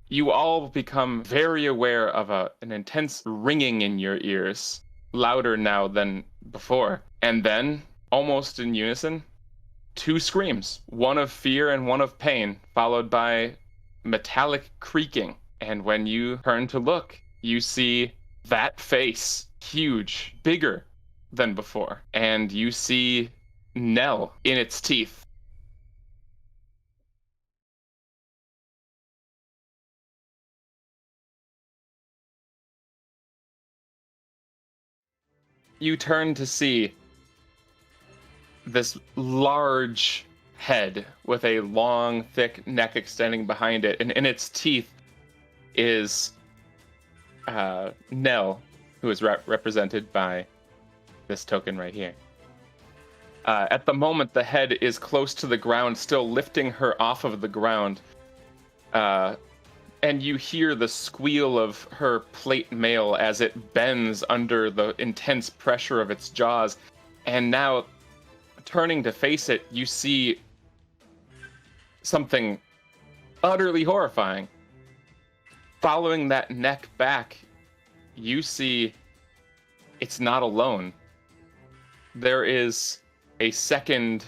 you all become very aware of an intense ringing in your ears, louder now than before. And then, almost in unison, two screams, one of fear and one of pain, followed by metallic creaking. And when you turn to look, you see that face, huge, bigger than before. And you see Nell in its teeth. You turn to see this large head with a long, thick neck extending behind it, and in its teeth is Nell, who is represented by this token right here. At the moment, the head is close to the ground, still lifting her off of the ground. And you hear the squeal of her plate mail as it bends under the intense pressure of its jaws. And now, turning to face it, you see something utterly horrifying. Following that neck back, you see it's not alone. There is a second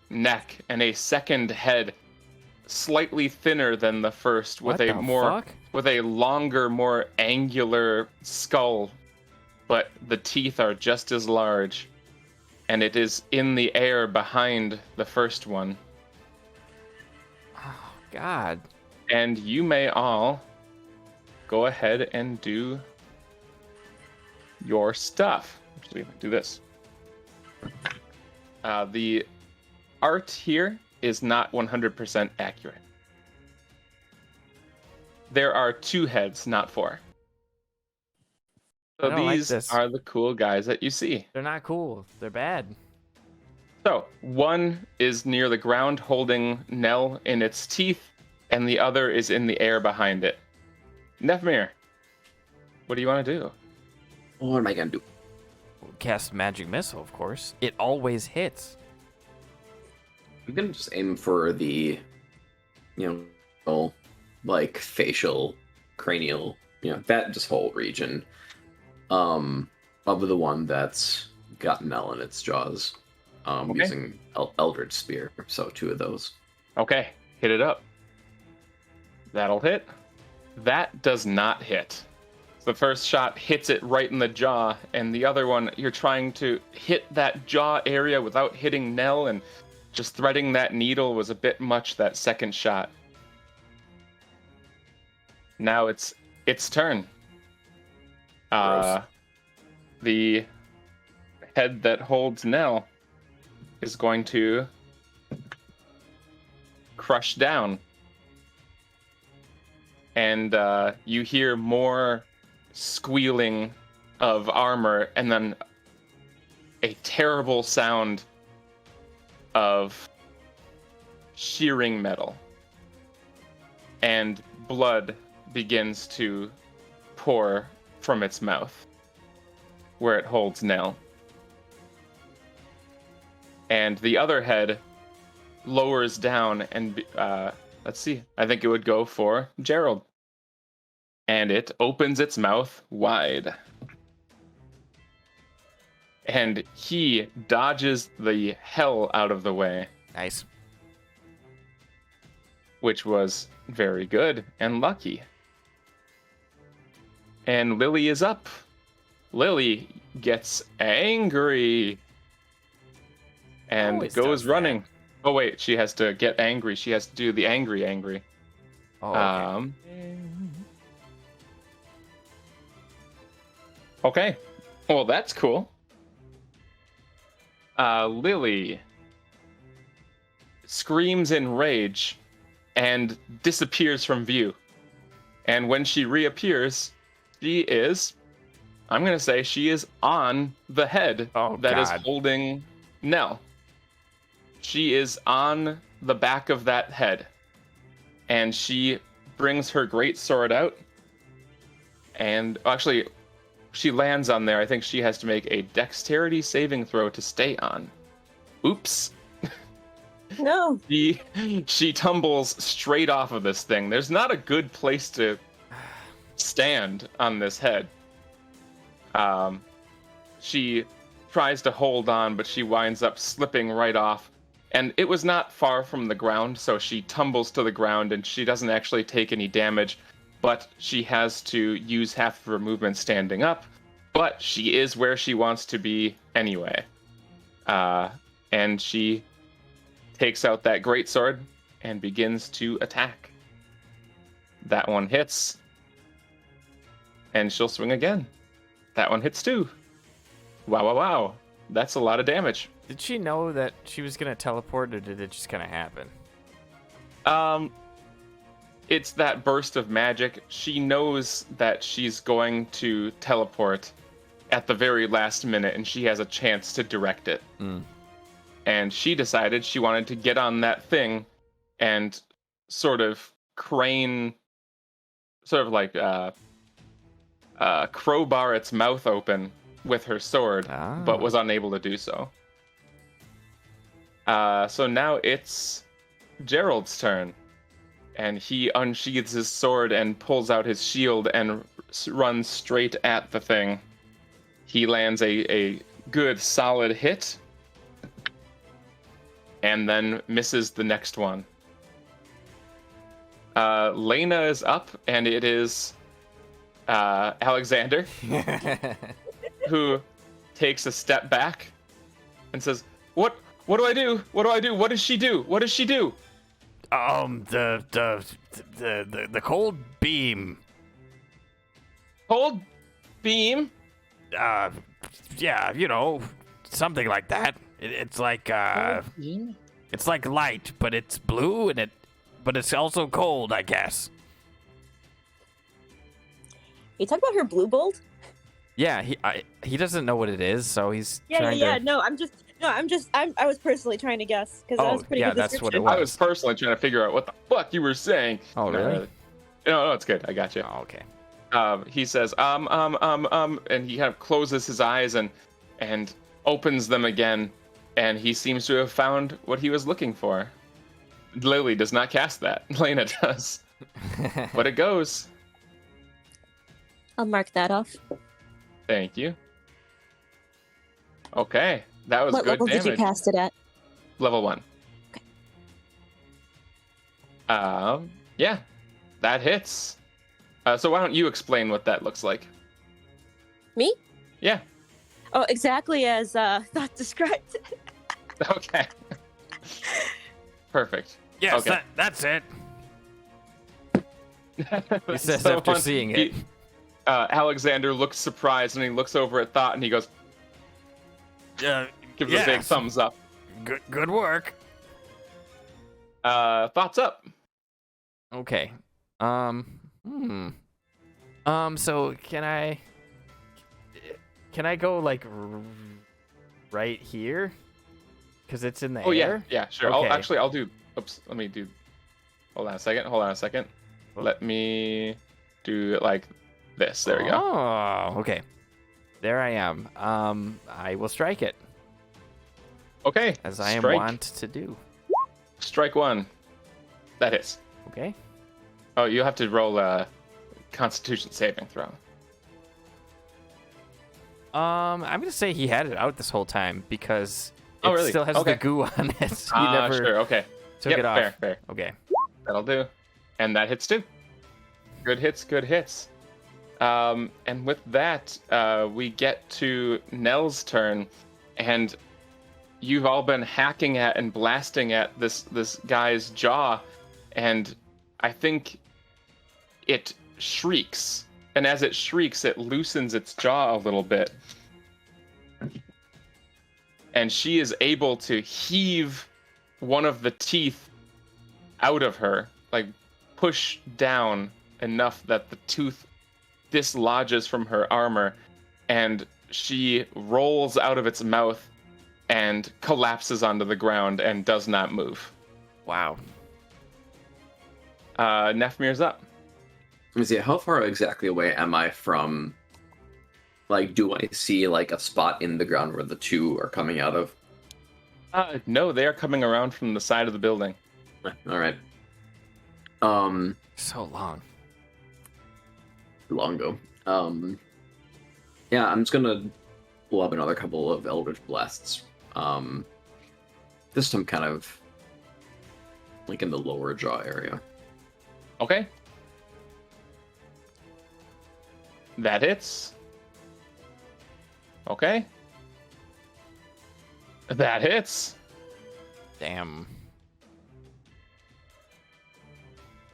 neck and a second head, slightly thinner than the first, with with a longer, more angular skull, but the teeth are just as large, and it is in the air behind the first one. Oh, God. And you may all go ahead and do your stuff. Actually, do this. The art here is not 100% accurate. There are 2 heads, not 4. So these are the cool guys that you see. They're not cool. They're bad. So one is near the ground holding Nell in its teeth, and the other is in the air behind it. Nefmir, what do you want to do? What am I going to do? Cast Magic Missile, of course. It always hits. I'm going to just aim for the, like facial, cranial, that just whole region of the one that's got Nell in its jaws. Using Eldritch Spear, so 2 of those. Okay, hit it up. That'll hit. That does not hit. The first shot hits it right in the jaw, and the other one, you're trying to hit that jaw area without hitting Nell, and just threading that needle was a bit much that second shot. Now it's turn. The head that holds Nell is going to crush down. And you hear more squealing of armor, and then a terrible sound of shearing metal. And blood begins to pour from its mouth, where it holds Nell. And the other head lowers down and, let's see, I think it would go for Gerald. And it opens its mouth wide. And he dodges the hell out of the way. Nice. Which was very good and lucky. And Lily is up. Lily gets angry and Always goes does running. that. Oh wait, she has to get angry. She has to do the angry. Oh, okay. Okay. Well, that's cool. Lily screams in rage and disappears from view. And when she reappears, she is, I'm going to say, she is on the head that is holding Nell. She is on the back of that head. And she brings her great sword out. And actually, she lands on there. I think she has to make a dexterity saving throw to stay on. Oops. No. She tumbles straight off of this thing. There's not a good place to stand on this head. She tries to hold on, but she winds up slipping right off. And it was not far from the ground, so she tumbles to the ground and she doesn't actually take any damage, but she has to use half of her movement standing up. But she is where she wants to be anyway. And she takes out that greatsword and begins to attack. That one hits. And she'll swing again. That one hits too. Wow, wow, wow. That's a lot of damage. Did she know that she was gonna teleport, or did it just kind of happen? It's that burst of magic. She knows that she's going to teleport at the very last minute, and she has a chance to direct it. And she decided she wanted to get on that thing and sort of crane, sort of like crowbar its mouth open with her sword, but was unable to do so. So now it's Gerald's turn, and he unsheathes his sword and pulls out his shield and runs straight at the thing. He lands a good solid hit, and then misses the next one. Lena is up, and it is Alexander, who takes a step back and says, What do I do? What do I do? What does she do? What does she do? The cold beam. Cold beam? Yeah, you know, something like that. It's like it's like light, but it's blue, but it's also cold, I guess. You talk about her blue bolt? Yeah, he doesn't know what it is, so he's Yeah. trying to... No, I was personally trying to guess because that was pretty good that's what it description. was. I was personally trying to figure out what the fuck you were saying. Oh, really? No, it's good. I got you. Oh, okay. He says, and he kind of closes his eyes and opens them again, and he seems to have found what he was looking for. Lily does not cast that. Lena does. But it goes. I'll mark that off. Thank you. Okay. That was What good level damage. did you cast it at? Level 1. Okay. Yeah. That hits. So why don't you explain what that looks like? Me? Yeah. Oh, exactly as Thought described. Okay. Perfect. Yes, Okay. that's it. He says So after fun. seeing it. Alexander looks surprised and he looks over at Thought and he goes, gives a big Yes. thumbs up. Good work. Thought's up. Okay. So can I go like right here? Because it's in the Oh, air? yeah, sure. Okay. I'll do, let me do, hold on a second. Let me do it like this. There we go. Oh, okay. There I am. I will strike it, Okay. as I am Strike. wont to do. Strike 1. That hits. Okay. Oh, you have to roll a Constitution saving throw. I'm gonna say he had it out this whole time because it Oh, really? still has Okay. the goo on it. He never Sure. Okay. took Yep, it off. Fair. Okay. That'll do. And that hits too. Good hits. And with that, we get to Nell's turn, and you've all been hacking at and blasting at this guy's jaw, and I think it shrieks. And as it shrieks, it loosens its jaw a little bit. And she is able to heave one of the teeth out of her, like push down enough that the tooth dislodges from her armor, and she rolls out of its mouth and collapses onto the ground and does not move. Wow. Nefmir's up. Let me see, how far exactly away am I from, like, do I see, like, a spot in the ground where the two are coming out of? No, they are coming around from the side of the building. All right. So long. Long ago. Yeah, I'm just gonna pull up another couple of Eldritch Blasts. This time kind of like in the lower jaw area. Okay. That hits. Okay. That hits. Damn.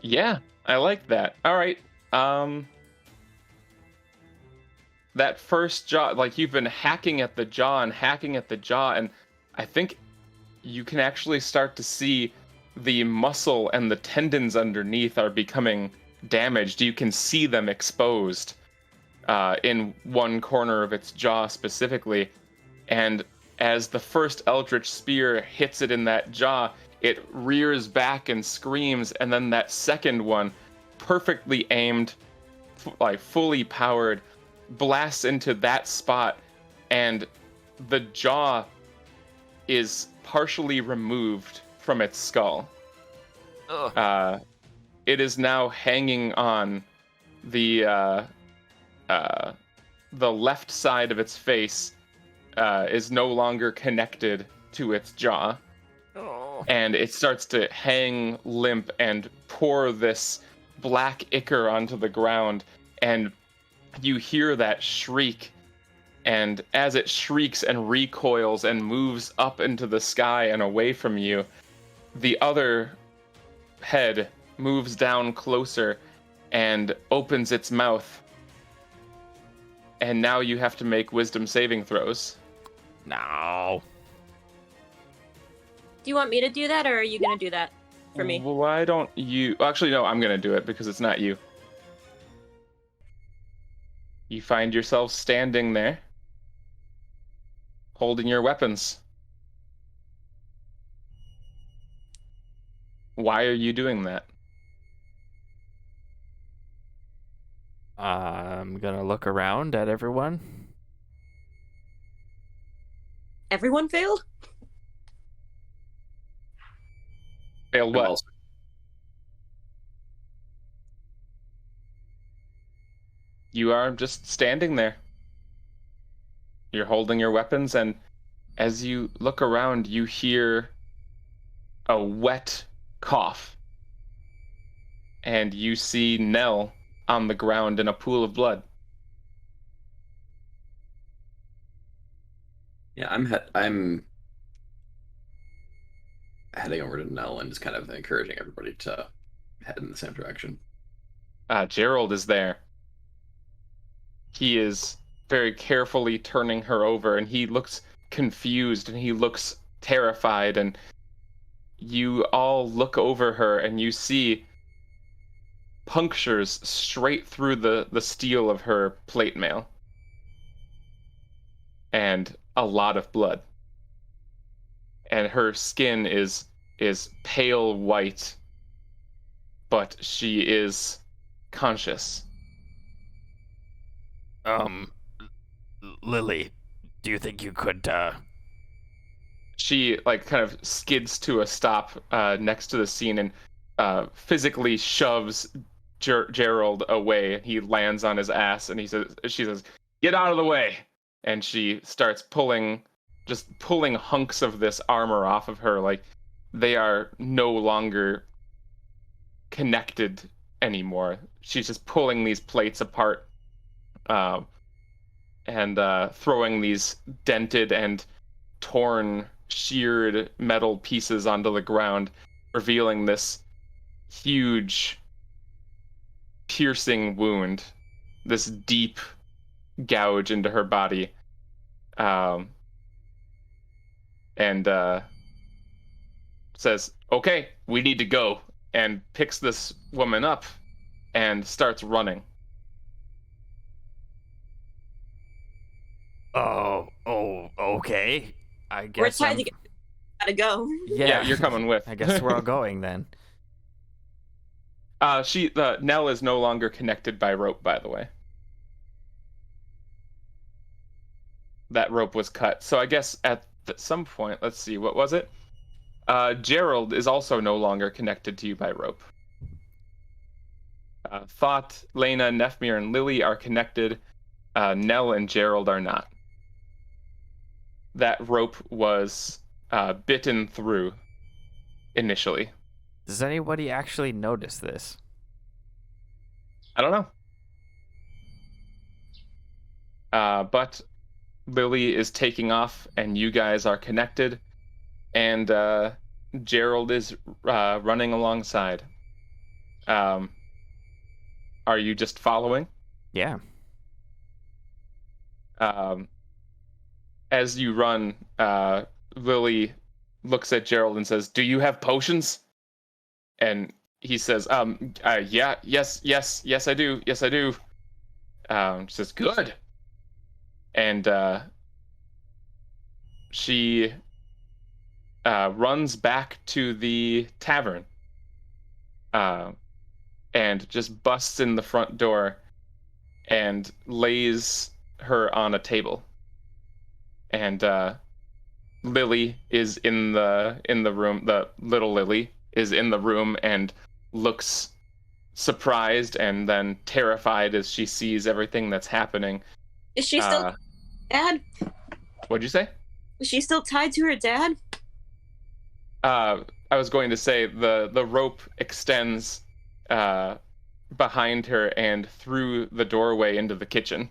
Yeah, I like that. All right. That first jaw, like you've been hacking at the jaw and hacking at the jaw, and I think you can actually start to see the muscle and the tendons underneath are becoming damaged. You can see them exposed in one corner of its jaw specifically. And as the first Eldritch Spear hits it in that jaw, it rears back and screams, and then that second one, perfectly aimed, like fully powered, blasts into that spot, and the jaw is partially removed from its skull. It is now hanging on the left side of its face, is no longer connected to its jaw. Oh. And it starts to hang limp and pour this black ichor onto the ground, and you hear that shriek, and as it shrieks and recoils and moves up into the sky and away from you, the other head moves down closer and opens its mouth. And now you have to make wisdom saving throws. No. Do you want me to do that, or are you gonna do that for me? Why don't you... Actually, no, I'm going to do it because it's not you. You find yourself standing there, holding your weapons. Why are you doing that? I'm gonna look around at everyone. Everyone failed? Failed I'm what? also- You are just standing there. You're holding your weapons, and as you look around, you hear a wet cough. And you see Nell on the ground in a pool of blood. Yeah, I'm heading over to Nell and just kind of encouraging everybody to head in the same direction. Gerald is there. He is very carefully turning her over, and he looks confused and he looks terrified, and you all look over her and you see punctures straight through the steel of her plate mail. And a lot of blood. And her skin is pale white, but she is conscious. Lily, do you think you could, She like kind of skids to a stop next to the scene and physically shoves Gerald away. He lands on his ass, and she says, "Get out of the way!" And she starts pulling hunks of this armor off of her, like they are no longer connected anymore. She's just pulling these plates apart, and throwing these dented and torn, sheared metal pieces onto the ground, revealing this huge, piercing wound, this deep gouge into her body. And says, "Okay, we need to go," and picks this woman up and starts running. Okay. I We're guess tied together. Gotta go. Yeah, you're coming with. I guess we're all going then. Nell is no longer connected by rope, by the way. That rope was cut. So I guess at at some point, let's see, what was it? Gerald is also no longer connected to you by rope. Thought, Lena, Nefmir, and Lily are connected. Nell and Gerald are not. That rope was bitten through initially. Does anybody actually notice this? I don't know. But Lily is taking off, and you guys are connected, and Gerald is running alongside. Are you just following? Yeah. As you run, Lily looks at Gerald and says, "Do you have potions?" And he says, "Yeah, yes, I do. Yes, I do." She says, "Good." And she runs back to the tavern and just busts in the front door and lays her on a table. And Lily is in the room. The little Lily is in the room and looks surprised and then terrified as she sees everything that's happening. Is she still dad? What'd you say? Is she still tied to her dad? I was going to say the rope extends behind her and through the doorway into the kitchen.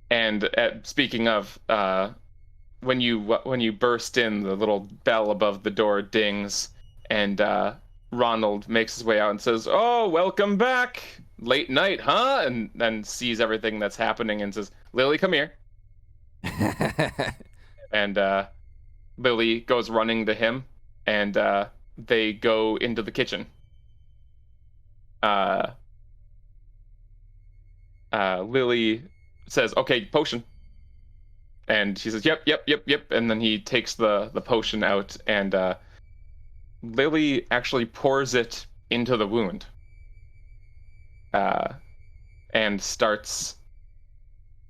And speaking of, when you burst in, the little bell above the door dings, and Ronald makes his way out and says, "Oh, welcome back. Late night, huh?" And then sees everything that's happening and says, "Lily, come here." And Lily goes running to him, and they go into the kitchen. Lily says, "Okay, potion." And she says, Yep. And then he takes the potion out, and Lily actually pours it into the wound. And starts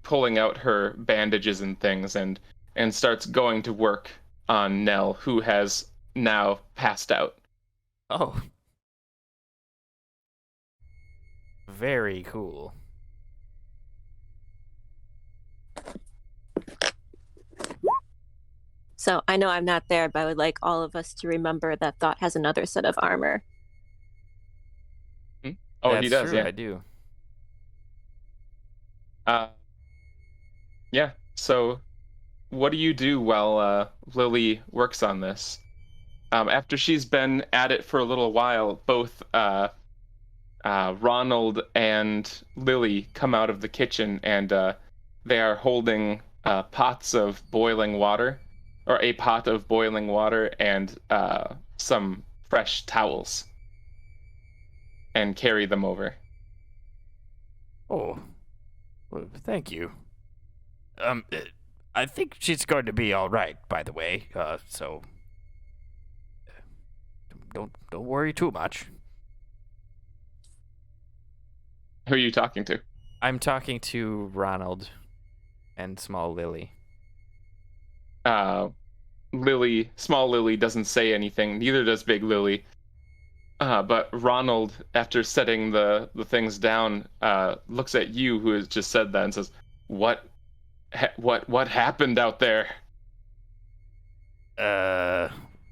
pulling out her bandages and things, and starts going to work on Nell, who has now passed out. Oh. Very cool. So I know I'm not there, but I would like all of us to remember that Thought has another set of armor. Oh, That's he does, true, yeah. I do. Yeah, so what do you do while Lily works on this? After she's been at it for a little while, both Ronald and Lily come out of the kitchen, and they are holding pots of boiling water, or a pot of boiling water, and some fresh towels, and carry them over. Oh. Well, thank you. I think she's going to be all right, by the way. So don't worry too much. Who are you talking to? I'm talking to Ronald and small Lily. Small Lily doesn't say anything. Neither does Big Lily. But Ronald, after setting the things down, looks at you, who has just said that, and says, What happened out there?"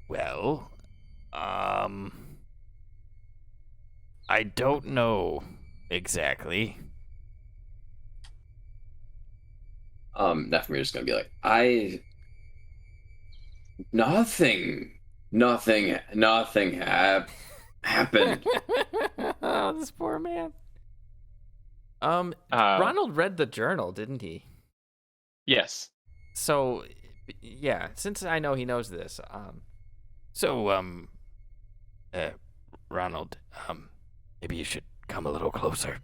Well, I don't know exactly. Nefmir is gonna be like, nothing happened. Oh, this poor man. Ronald read the journal, didn't he? Yes. So, yeah, since I know he knows this, Ronald, maybe you should come a little closer.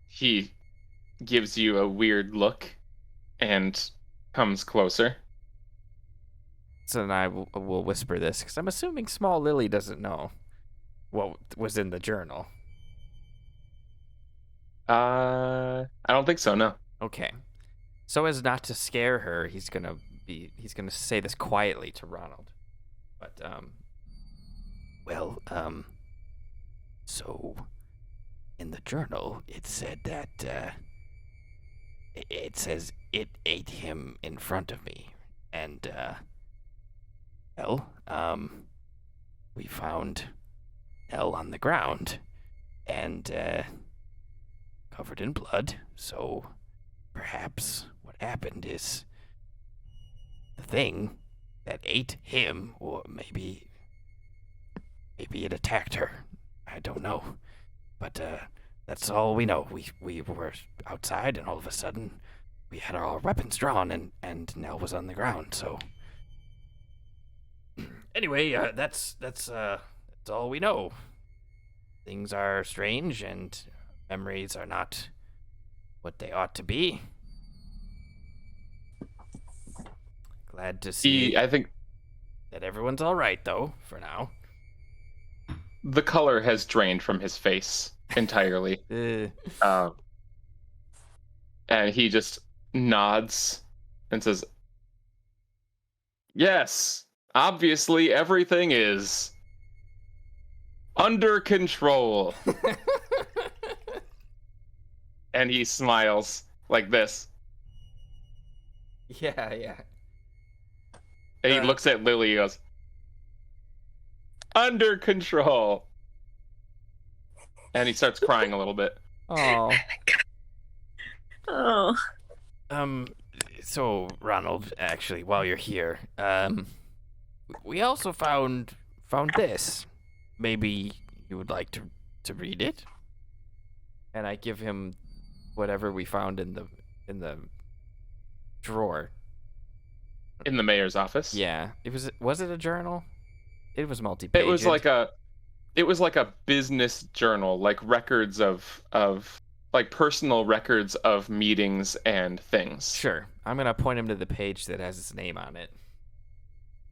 He gives you a weird look and comes closer. So then I will whisper this, because I'm assuming small Lily doesn't know what was in the journal. I don't think so. No. Okay. So as not to scare her, he's gonna say this quietly to Ronald. But so in the journal it said that it says it ate him in front of me, and we found Nell on the ground and covered in blood. So perhaps what happened is the thing that ate him, or maybe it attacked her. I don't know, but that's all we know. We were outside, and all of a sudden, we had our weapons drawn, and Nell was on the ground. So anyway, that's all we know. Things are strange, and memories are not what they ought to be. Glad to see. I think that everyone's all right, though, for now. the color has drained from his face entirely. And he just nods and says, "Yes, obviously everything is under control." And he smiles like this. Yeah. And he looks at Lily and goes, "Under control." And he starts crying a little bit. Oh. Oh. So Ronald, actually, while you're here, we also found this. Maybe you would like to read it? And I give him whatever we found in the drawer. In the mayor's office. Yeah. Was it a journal? It was multi-page. It was like a business journal, like records of like personal records of meetings and things. Sure. I'm gonna point him to the page that has his name on it.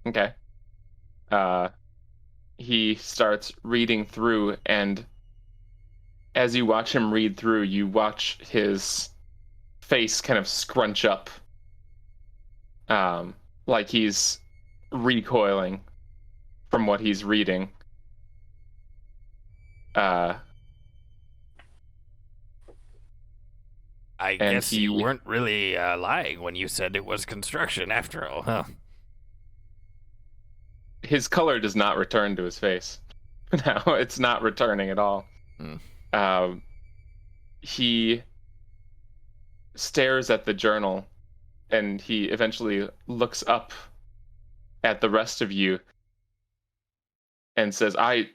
Okay. He starts reading through, and as you watch him read through, you watch his face kind of scrunch up. Like he's recoiling from what he's reading. I guess you weren't really lying when you said it was construction after all, huh? His color does not return to his face. No, it's not returning at all. He stares at the journal, and he eventually looks up at the rest of you and says, "I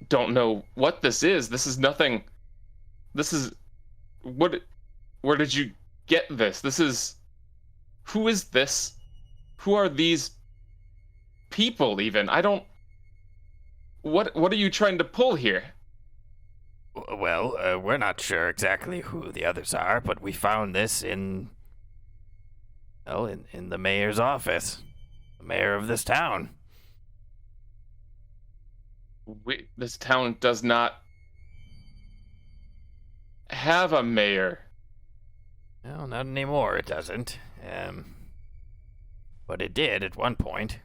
don't know what this is. This is nothing. This is what? Where did you get this? Who is this? Who are these people even? I don't. What are you trying to pull here?" Well, we're not sure exactly who the others are, but we found this in the mayor's office, the mayor of this town. This town does not have a mayor. No, not anymore. It doesn't. But it did at one point.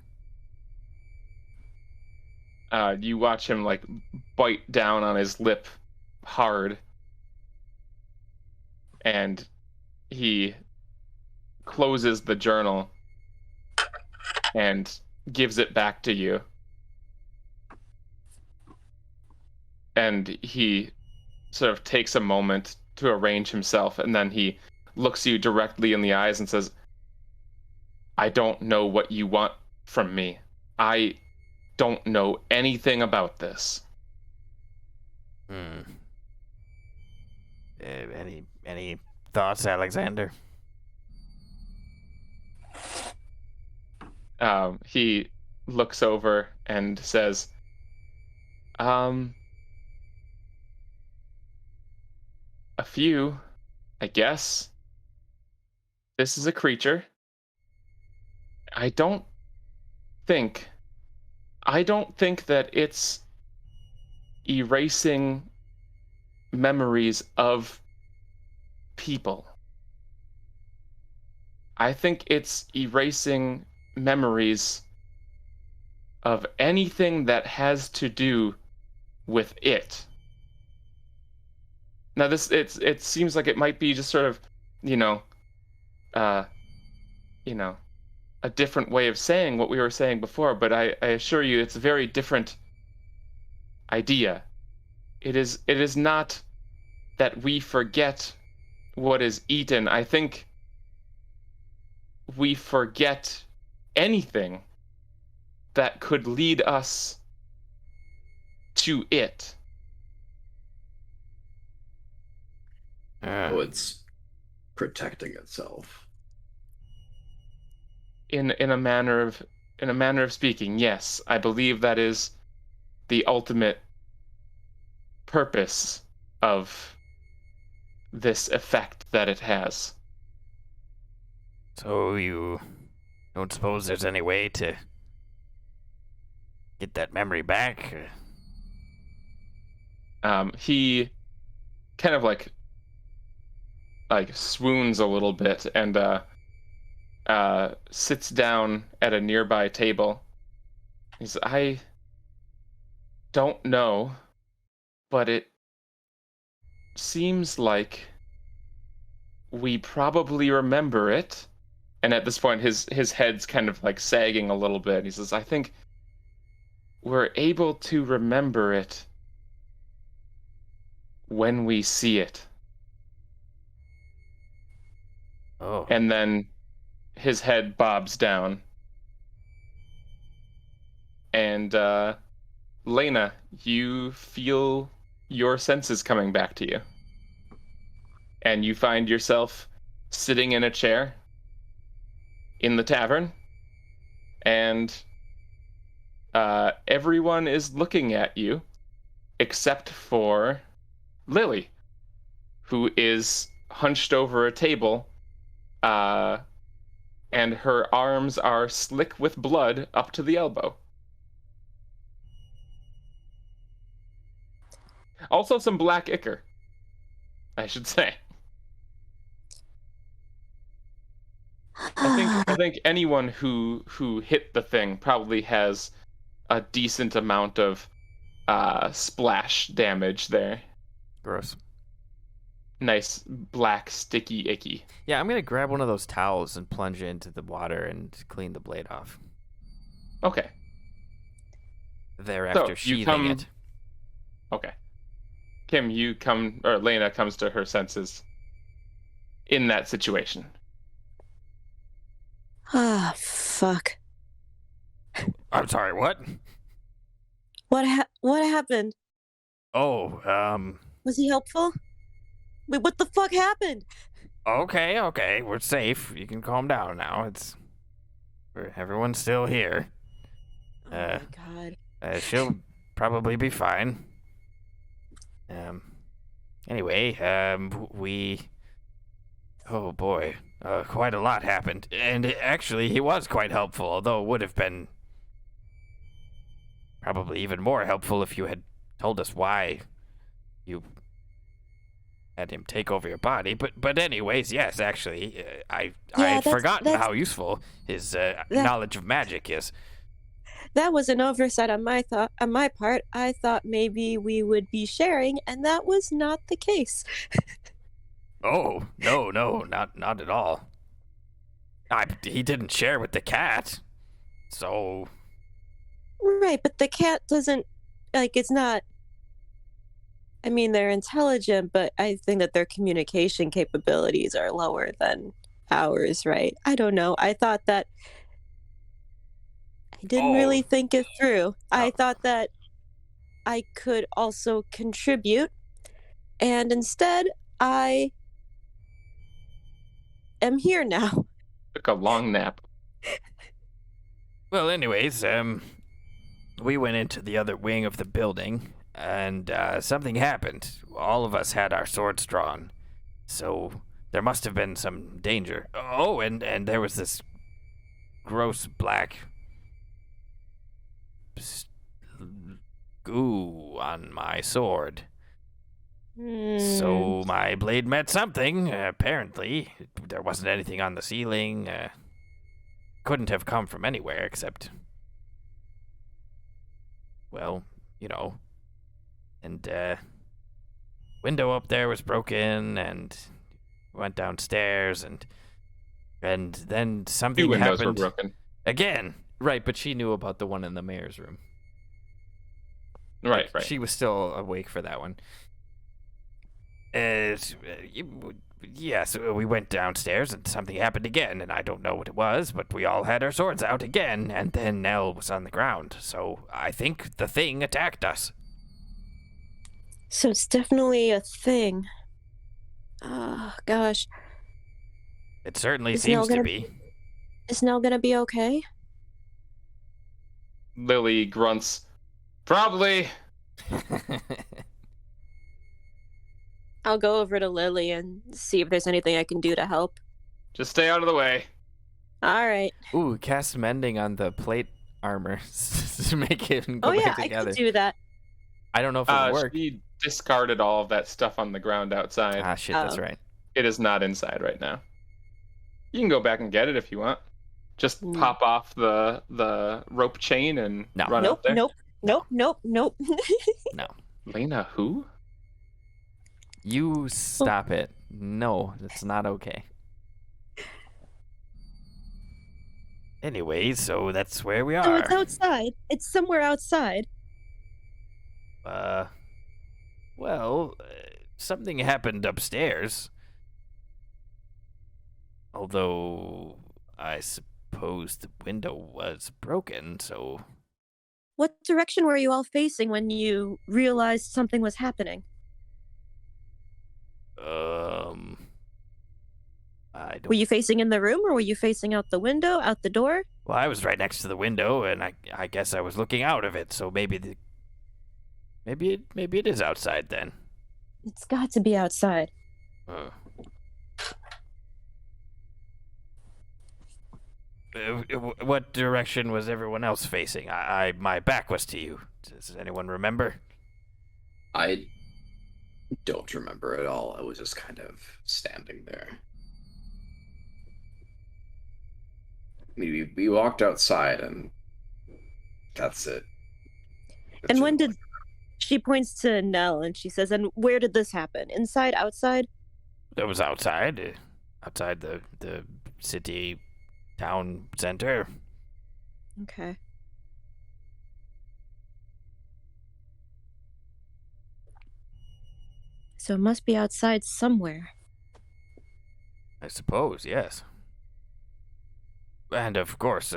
You watch him like bite down on his lip hard, and he closes the journal and gives it back to you. And he sort of takes a moment to arrange himself, and then he looks you directly in the eyes and says, "I don't know what you want from me. I don't know anything about this." Any thoughts, Alexander? He looks over and says, "A few, I guess. This is a creature. I don't think that it's erasing memories of people. I think it's erasing memories of anything that has to do with it. Now it seems like it might be just sort of, you know, uh, you know, a different way of saying what we were saying before, but I assure you it's a very different idea. It is not that we forget what is eaten. I think we forget anything that could lead us to it. Oh, it's protecting itself. In a manner of speaking, yes, I believe that is the ultimate purpose of this effect that it has. So you don't suppose there's any way to get that memory back? He kind of like swoons a little bit and sits down at a nearby table. He's, I don't know, but it seems like we probably remember it. And at this point, his head's kind of like sagging a little bit. He says, I think we're able to remember it when we see it. Oh. And then his head bobs down. And Lena, you feel your senses coming back to you. And you find yourself sitting in a chair in the tavern. And everyone is looking at you except for Lily, who is hunched over a table, and her arms are slick with blood up to the elbow. Also some black ichor, I should say. I think anyone who hit the thing probably has a decent amount of splash damage there. Gross. Nice black sticky icky. Yeah, I'm gonna grab one of those towels and plunge it into the water and clean the blade off. Okay. Thereafter, sheathing it. Okay. Kim, or Lena comes to her senses in that situation. Ah, fuck. I'm sorry, what? What happened? Oh, Was he helpful? Wait, what the fuck happened? okay, we're safe. You can calm down now. Everyone's still here. Oh my god. She'll probably be fine. Anyway, oh boy, quite a lot happened. And actually, he was quite helpful, although it would have been probably even more helpful if you had told us why you had him take over your body. But anyways, yes, actually, I had forgotten how useful his knowledge of magic is. That was an oversight on my part. I thought maybe we would be sharing, and that was not the case. Oh, no, not at all. He didn't share with the cat, so... Right, but the cat doesn't, it's not... I mean, they're intelligent, but I think that their communication capabilities are lower than ours, right? I don't know. I thought that... I didn't really think it through. I thought that I could also contribute, and instead, I am here now. Took a long nap. Well, anyways, we went into the other wing of the building, and something happened. All of us had our swords drawn, so there must have been some danger. Oh, and there was this gross black goo on my sword. So my blade met something, apparently. There wasn't anything on the ceiling. Couldn't have come from anywhere except, well, you know. And, window up there was broken, and went downstairs, and then something Two windows happened. were broken. Again. Right, but she knew about the one in the mayor's room. Right, right. She was still awake for that one. Yes, we went downstairs and something happened again, and I don't know what it was, but we all had our swords out again, and then Nell was on the ground. So I think the thing attacked us. So it's definitely a thing. Oh, gosh. It certainly Is Nell seems to gonna- be. Is Nell gonna be okay? Lily grunts. Probably. I'll go over to Lily and see if there's anything I can do to help. Just stay out of the way. All right. Ooh, cast mending on the plate armor to make him go Oh yeah, back I together. could do that. I don't know if it'll work. She discarded all of that stuff on the ground outside. Ah, shit, that's Oh. right. It is not inside right now. You can go back and get it if you want. Just Mm. pop off the rope chain and No. run Nope, out there. nope. Lena, who? You stop it. No, that's not okay. Anyway, so that's where we So are. it's outside. It's somewhere outside. Well, something happened upstairs. Although, I suppose the window was broken, so... What direction were you all facing when you realized something was happening? I don't... Were you facing in the room or were you facing out the window, out the door? Well, I was right next to the window, and I guess I was looking out of it, so maybe it is outside then. It's got to be outside. What direction was everyone else facing? My back was to you. Does anyone remember? I don't remember at all. I was just kind of standing there. I mean, we walked outside, and that's it. And when did she points to Nell and she says, "And where did this happen? Inside, outside?" It was outside, outside the city town center. Okay. So it must be outside somewhere. I suppose, yes. And of course,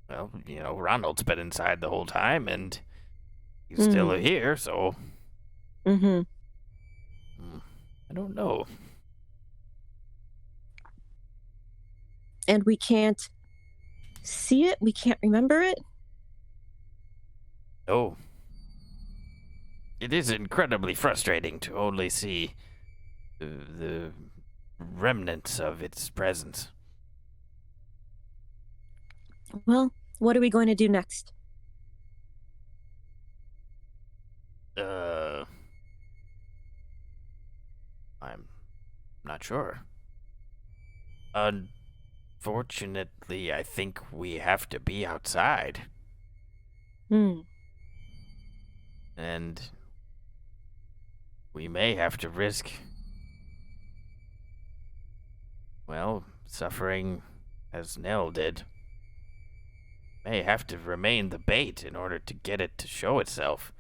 well, you know, Ronald's been inside the whole time, and he's still here, so Mm-hmm. I don't know. And we can't see it? We can't remember it? No. It is incredibly frustrating to only see the remnants of its presence. Well, what are we going to do next? I'm not sure. Unfortunately, I think we have to be outside. And we may have to risk, well, suffering as Nell did. May have to remain the bait in order to get it to show itself.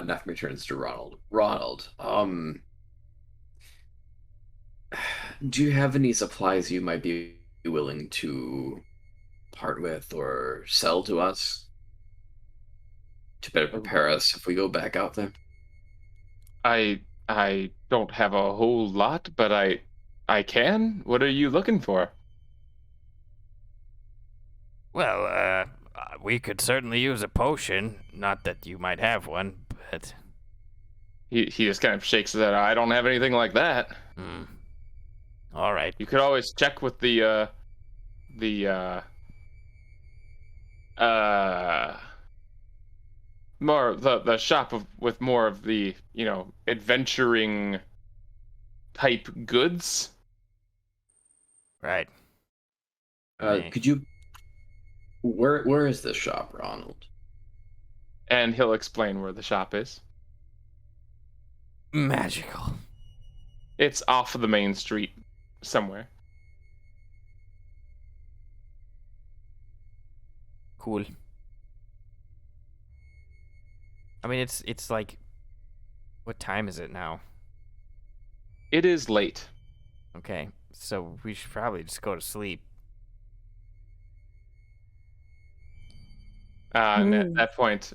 Neff returns to Ronald. Ronald, do you have any supplies you might be willing to part with or sell to us to better prepare us if we go back out there? I don't have a whole lot, but I can. What are you looking for? Well, we could certainly use a potion. Not that you might have one, but... He just kind of shakes his head. I don't have anything like that. All right. You could always check with the the more the shop with more of the, adventuring type goods. Right. Could you? Where is this shop, Ronald? And he'll explain where the shop is. Magical. It's off of the main street somewhere. Cool. I mean, it's like, what time is it now? It is late. Okay, so we should probably just go to sleep. And at that point,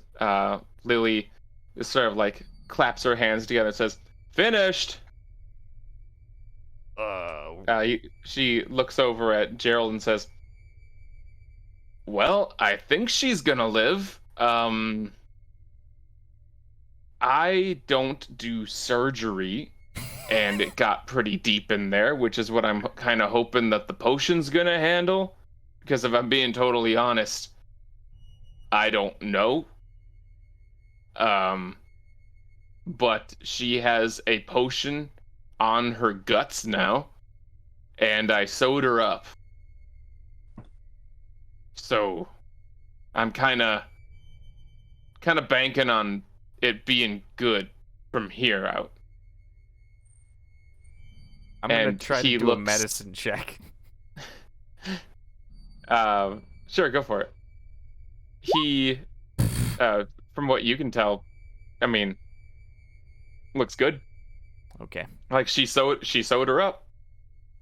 Lily is sort of like claps her hands together and says, "Finished." She looks over at Gerald and says, "Well, I think she's gonna live. I don't do surgery, and it got pretty deep in there, which is what I'm kind of hoping that the potion's gonna handle. Because if I'm being totally honest, I don't know. But she has a potion on her guts now, and I sewed her up. So I'm kind of banking on it being good from here out." I'm gonna And try to he do a looks- medicine check. Sure, go for it. He, from what you can tell, I mean, looks good. Okay. Like she sewed her up.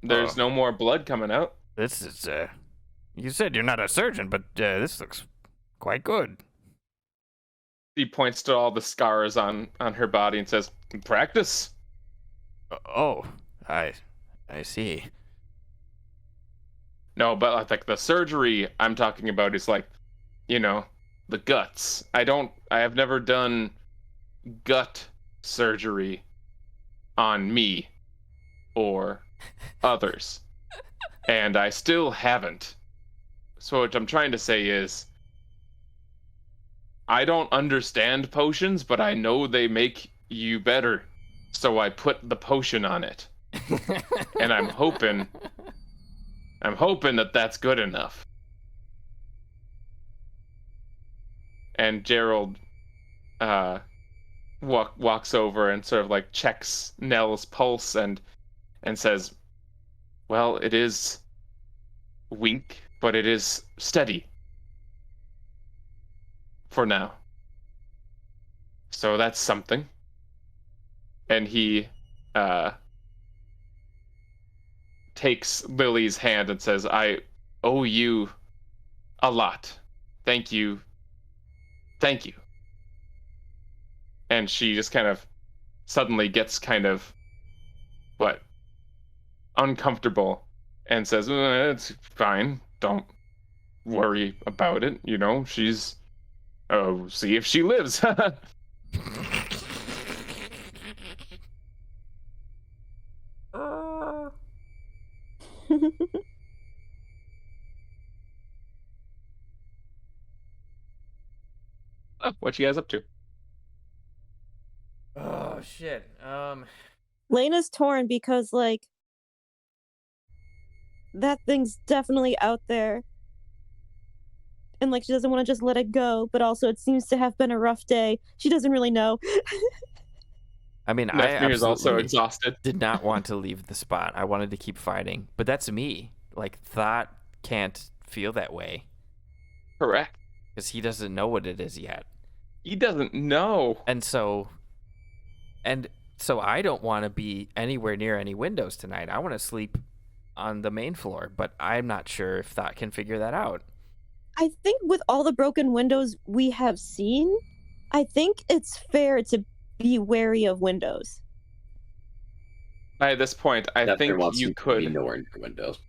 There's no more blood coming out. This is, you said you're not a surgeon, but this looks quite good. He points to all the scars on her body and says, "Practice." Oh, I see. No, but like the surgery I'm talking about is like, the guts. I have never done gut surgery on me or others. And I still haven't. So what I'm trying to say is, I don't understand potions, but I know they make you better. So I put the potion on it. And I'm hoping that that's good enough. And Gerald walks over and sort of like checks Nell's pulse and says, "Well, it is weak, but it is steady for now. So that's something." And he takes Lily's hand and says, "I owe you a lot. Thank you. Thank you." And she just kind of suddenly gets kind of, uncomfortable and says, "It's fine. Don't worry about it. She's, see if she lives." Oh, what you guys up to? Oh shit. Lena's torn because, like, that thing's definitely out there. And, like, she doesn't want to just let it go, but also it seems to have been a rough day. She doesn't really know. I mean, I Nethmir is also absolutely exhausted. did not want to leave the spot. I wanted to keep fighting, but that's me. Like, Thought can't feel that way Correct. because he doesn't know what it is yet. He doesn't know. And so I don't want to be anywhere near any windows tonight. I want to sleep on the main floor, but I'm not sure if Thought can figure that out. I think with all the broken windows we have seen, I think it's fair to be wary of windows. By this point, I That there think wants you to be could. nowhere near windows.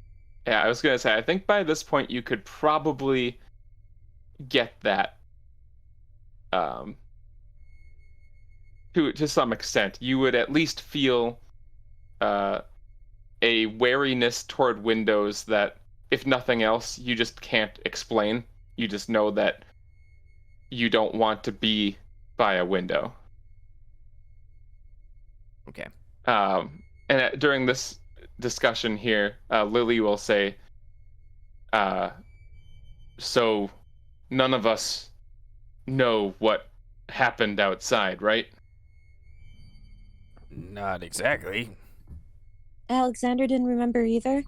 Yeah, I was gonna say, I think by this point you could probably get that. To some extent, you would at least feel a wariness toward windows that if nothing else, you just can't explain. You just know that you don't want to be by a window. Okay. And during this discussion here, Lily will say, so none of us know what happened outside, right? Not exactly. Alexander didn't remember either.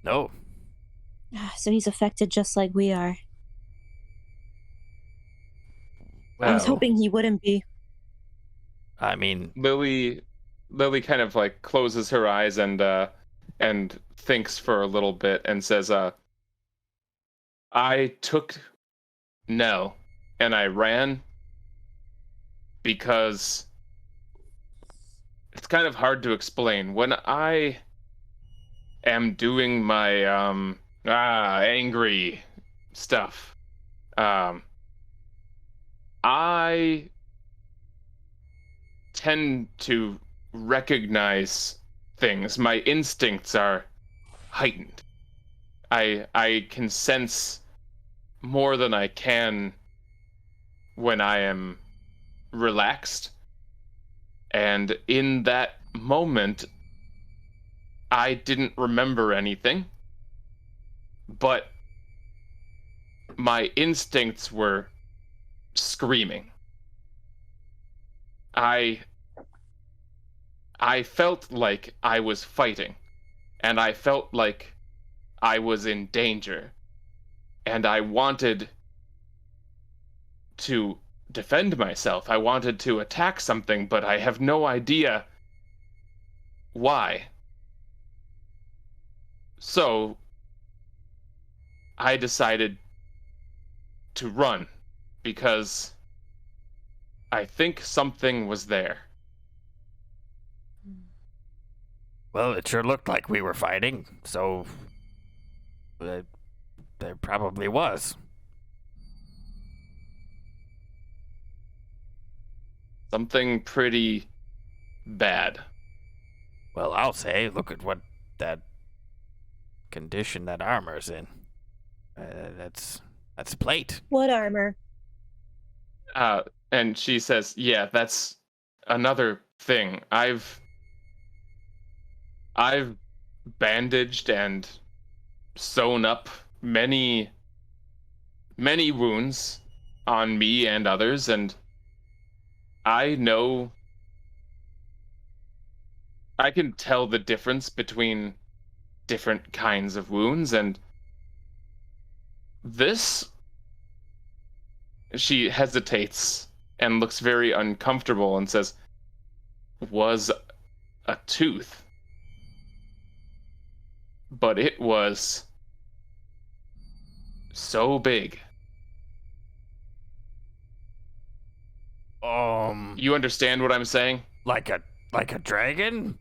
No. So he's affected just like we are. I was Well, hoping he wouldn't be. I mean, Lily kind of like closes her eyes and thinks for a little bit and says, I took Nell and I ran because it's kind of hard to explain. When I am doing my angry stuff, I tend to recognize things. My instincts are heightened. I can sense more than I can when I am relaxed. And in that moment, I didn't remember anything, but my instincts were screaming. I felt like I was fighting, and I felt like I was in danger, and I wanted to defend myself. I wanted to attack something, but I have no idea why. So I decided to run because I think something was there. well, it sure looked like we were fighting, so there probably was. Something pretty bad. Well, I'll say, look at what that condition that armor's in. That's plate. What armor? And she says, yeah, that's another thing. I've bandaged and sewn up many wounds on me and others, and I know I can tell the difference between different kinds of wounds, and this, she hesitates and looks very uncomfortable and says, was a tooth. But it was so big. You understand what I'm saying? Like a dragon?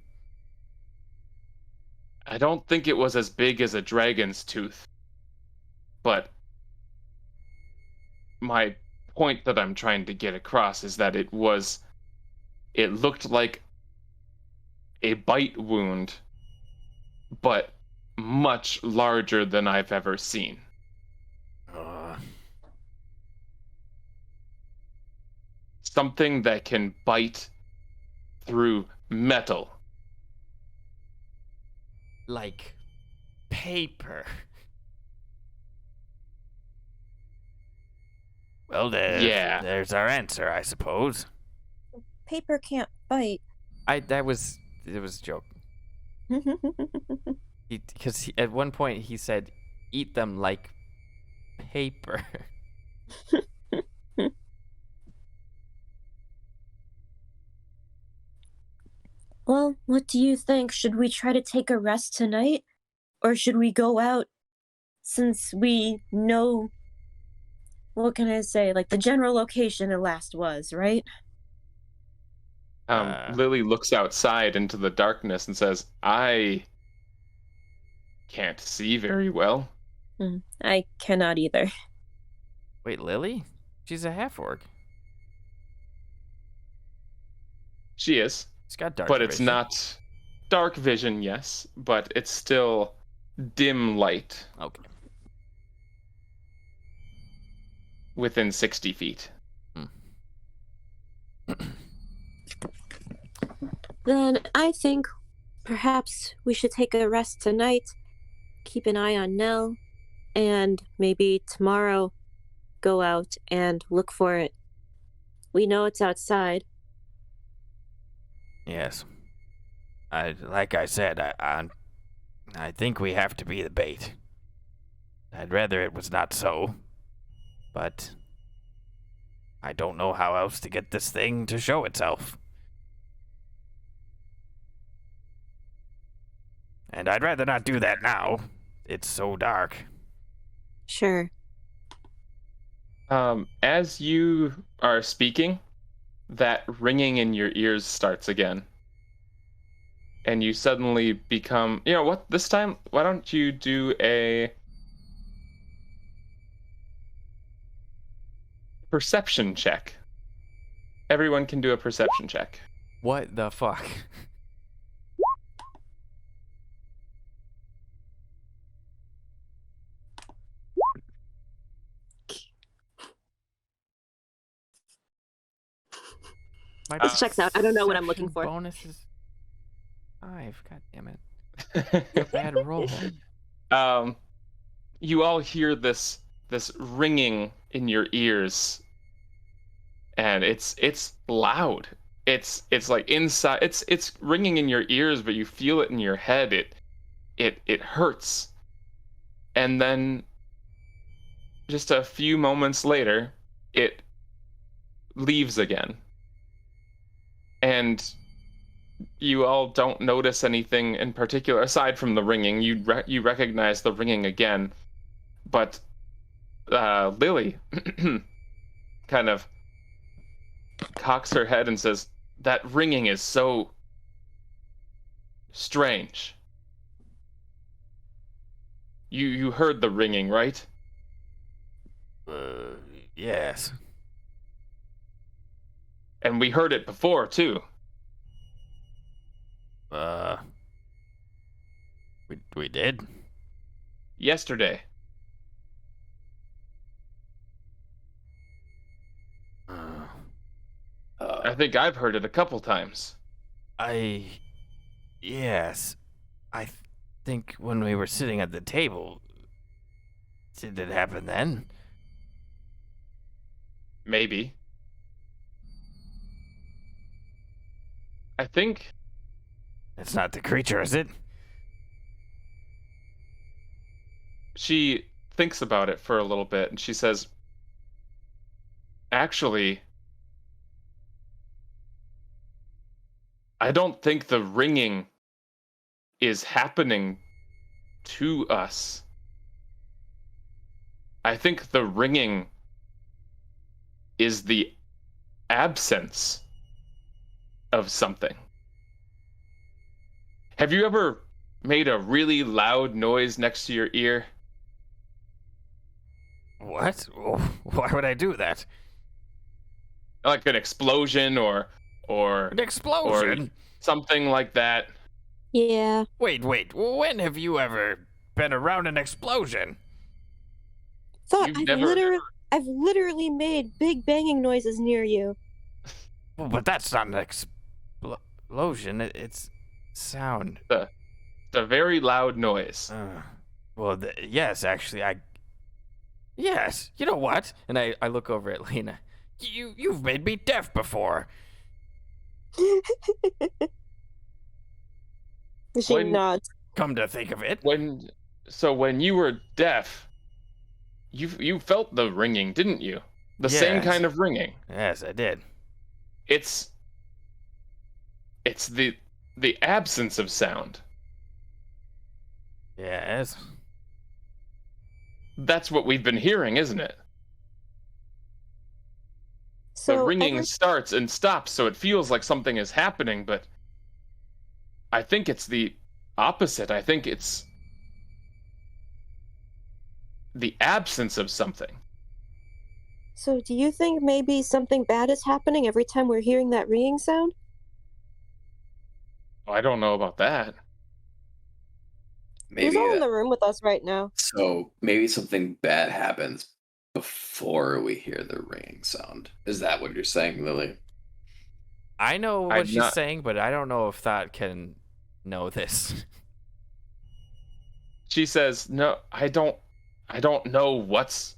I don't think it was as big as a dragon's tooth. But my point that I'm trying to get across is that it looked like a bite wound, but much larger than I've ever seen. Something that can bite through metal. Like paper. Well, there's our answer, I suppose. Paper can't bite. It was a joke. Because at one point he said, "Eat them like paper." Well, what do you think? Should we try to take a rest tonight? Or should we go out since we know, what can I say, like the general location it last was, right? Lily looks outside into the darkness and says, I can't see very well. I cannot either. Wait, Lily? She's a half-orc. She is. She's got dark But vision. it's not dark vision, yes, but it's still dim light Okay. within 60 feet. Then I think perhaps we should take a rest tonight, keep an eye on Nell, and maybe tomorrow go out and look for it. We know it's outside. Yes. Like I said, I think we have to be the bait. I'd rather it was not so, but I don't know how else to get this thing to show itself. And I'd rather not do that now. It's so dark. Sure. As you are speaking, that ringing in your ears starts again. And you suddenly become, you know what, this time, why don't you do a perception check? Everyone can do a perception check. What the fuck? My This checks out. I don't know what I'm looking perception for. Bonus is 5. God damn it. Bad roll. You all hear this ringing in your ears, and it's loud. It's like inside. It's ringing in your ears, but you feel it in your head. It hurts. And then, just a few moments later, it leaves again. And you all don't notice anything in particular aside from the ringing. You recognize the ringing again, but Lily kind of cocks her head and says, "That ringing is so strange. You heard the ringing, right?" Yes. And we heard it before too. We did? Yesterday. I think I've heard it a couple times. Yes. I think when we were sitting at the table. Did it happen then? Maybe. I think It's not the creature, is it? she thinks about it for a little bit and she says, "Actually, I don't think the ringing is happening to us. I think the ringing is the absence of something. Have you ever made a really loud noise next to your ear? What? Why would I do that? Like an explosion or An explosion? something like that?" Yeah. Wait. When have you ever been around an explosion? Thought You've never I've literally made big banging noises near you. Well, but that's not an explosion. It's sound. It's a very loud noise. Well, yes, actually, Yes, you know what? And I look over at Lena. You've made me deaf before. She When- nods. Come to think of it. When you were deaf, you felt the ringing, didn't you? The same Yes. kind of ringing. Yes, I did. It's the absence of sound. Yes. That's what we've been hearing, isn't it? So The ringing every- starts and stops, so it feels like something is happening, but I think it's the opposite. I think it's the absence of something. So do you think maybe something bad is happening every time we're hearing that ringing sound? I don't know about that. He's Maybe all in the room with us right now. so. Maybe something bad happens before we hear the ringing sound. Is that what you're saying, Lily? I know what I'm she's not- saying, but I don't know if Thought can know this. She says, "No, I don't know what's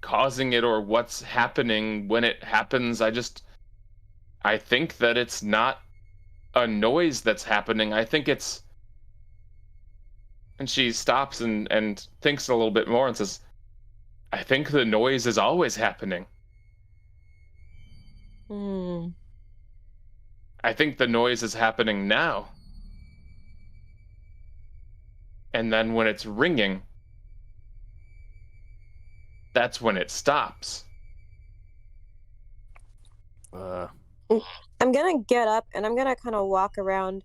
causing it or what's happening when it happens. I think that it's not a noise that's happening. I think it's..." And she stops and thinks a little bit more and says, "I think the noise is always happening. Hmm. I think the noise is happening now. And then when it's ringing, that's when it stops." I'm gonna get up and I'm gonna kind of walk around,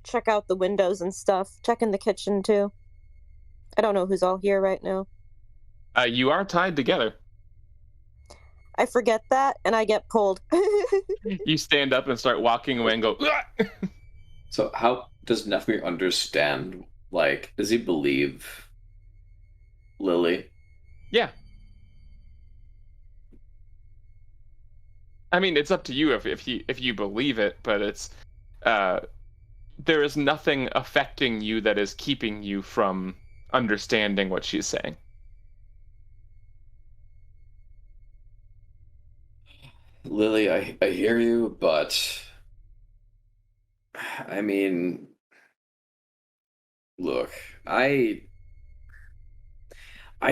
check out the windows and stuff, check in the kitchen too. I don't know who's all here right now. You are tied together. I forget that and I get pulled. You stand up and start walking away and go, "Ugh!" So how does Nefmir understand? Like, does he believe Lily? Yeah. I mean, it's up to you if you believe it, but it's there is nothing affecting you that is keeping you from understanding what she's saying. Lily, I hear you, but I mean, look, I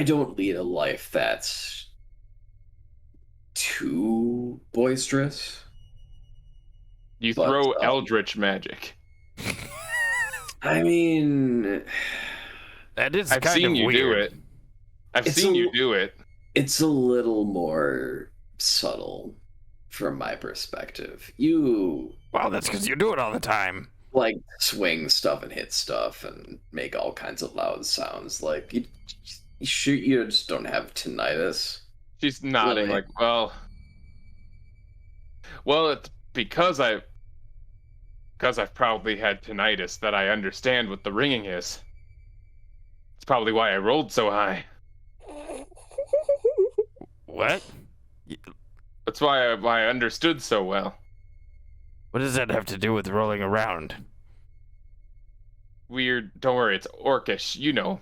don't lead a life that's too boisterous. You But, throw eldritch magic. I mean, That is I've kind seen of you weird. do it. I've It's seen a- you do it. it's a little more subtle from my perspective. You Well, that's because you do it all the time. like swing stuff and hit stuff and make all kinds of loud sounds. Like you just don't have tinnitus. She's nodding Lily. like, well, it's because I've probably had tinnitus that I understand what the ringing is. It's probably why I rolled so high. What? That's why I understood so well. What does that have to do with rolling around? Weird. Don't worry, it's orcish. You know,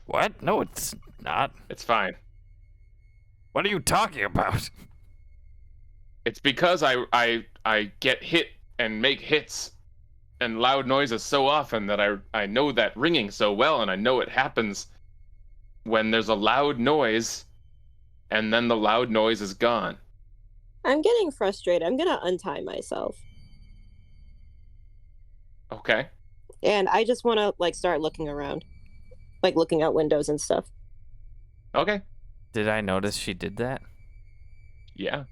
What? No, it's not. it's fine. What are you talking about? It's because I get hit and make hits and loud noises so often that I know that ringing so well, and I know it happens when there's a loud noise and then the loud noise is gone. I'm getting frustrated. I'm gonna untie myself. Okay. And I just wanna like start looking around. Like looking out windows and stuff. Okay. Did I notice she did that? Yeah.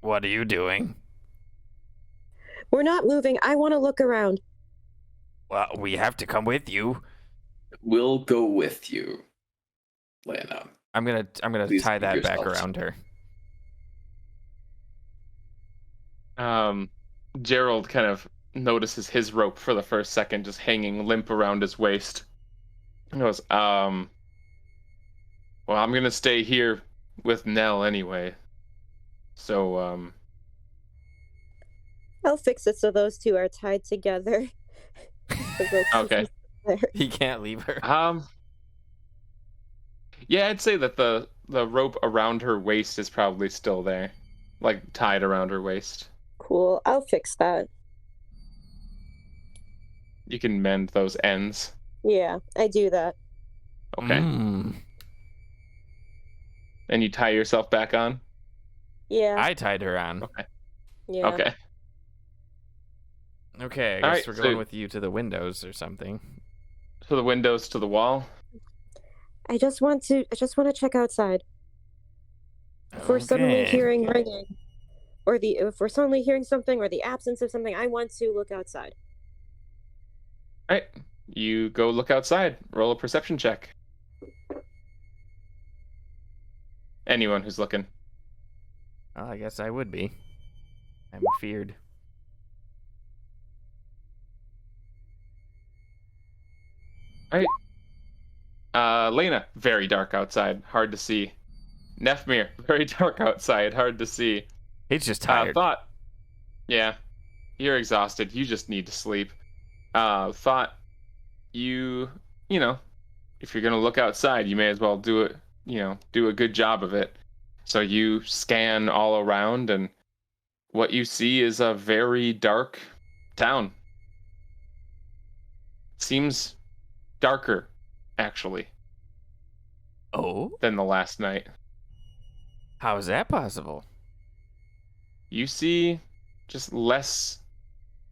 What are you doing? We're not moving. I wanna look around. Well, we have to come with you. We'll go with you, Lana. I'm gonna Please tie keep that back yourselves. around her. Gerald kind of notices his rope for the first second just hanging limp around his waist. He goes, well, I'm gonna stay here with Nell anyway. So, I'll fix it so those two are tied together. The rope Okay. is there. He can't leave her. Yeah, I'd say that the rope around her waist is probably still there, like tied around her waist. Cool. I'll fix that. You can mend those ends. Yeah, I do that. Okay. Mm. And you tie yourself back on? Yeah. I tied her on. Yeah. Okay. Okay, I All guess right, we're so- going with you to the windows or something. To the windows, to the wall. I just want to check outside. If we're suddenly Okay. hearing ringing, or if we're suddenly hearing something, or the absence of something, I want to look outside. All right. You go look outside. Roll a perception check. Anyone who's looking. Well, I guess I would be. I'm feared. Lena, very dark outside, hard to see. Nefmir, very dark outside, hard to see. He's just tired. Thought, yeah, you're exhausted. You just need to sleep. Thought, you know, if you're gonna look outside, you may as well do it. Do a good job of it. So you scan all around, and what you see is a very dark town. Seems darker, actually, Oh? than the last night. How is that possible? You see just less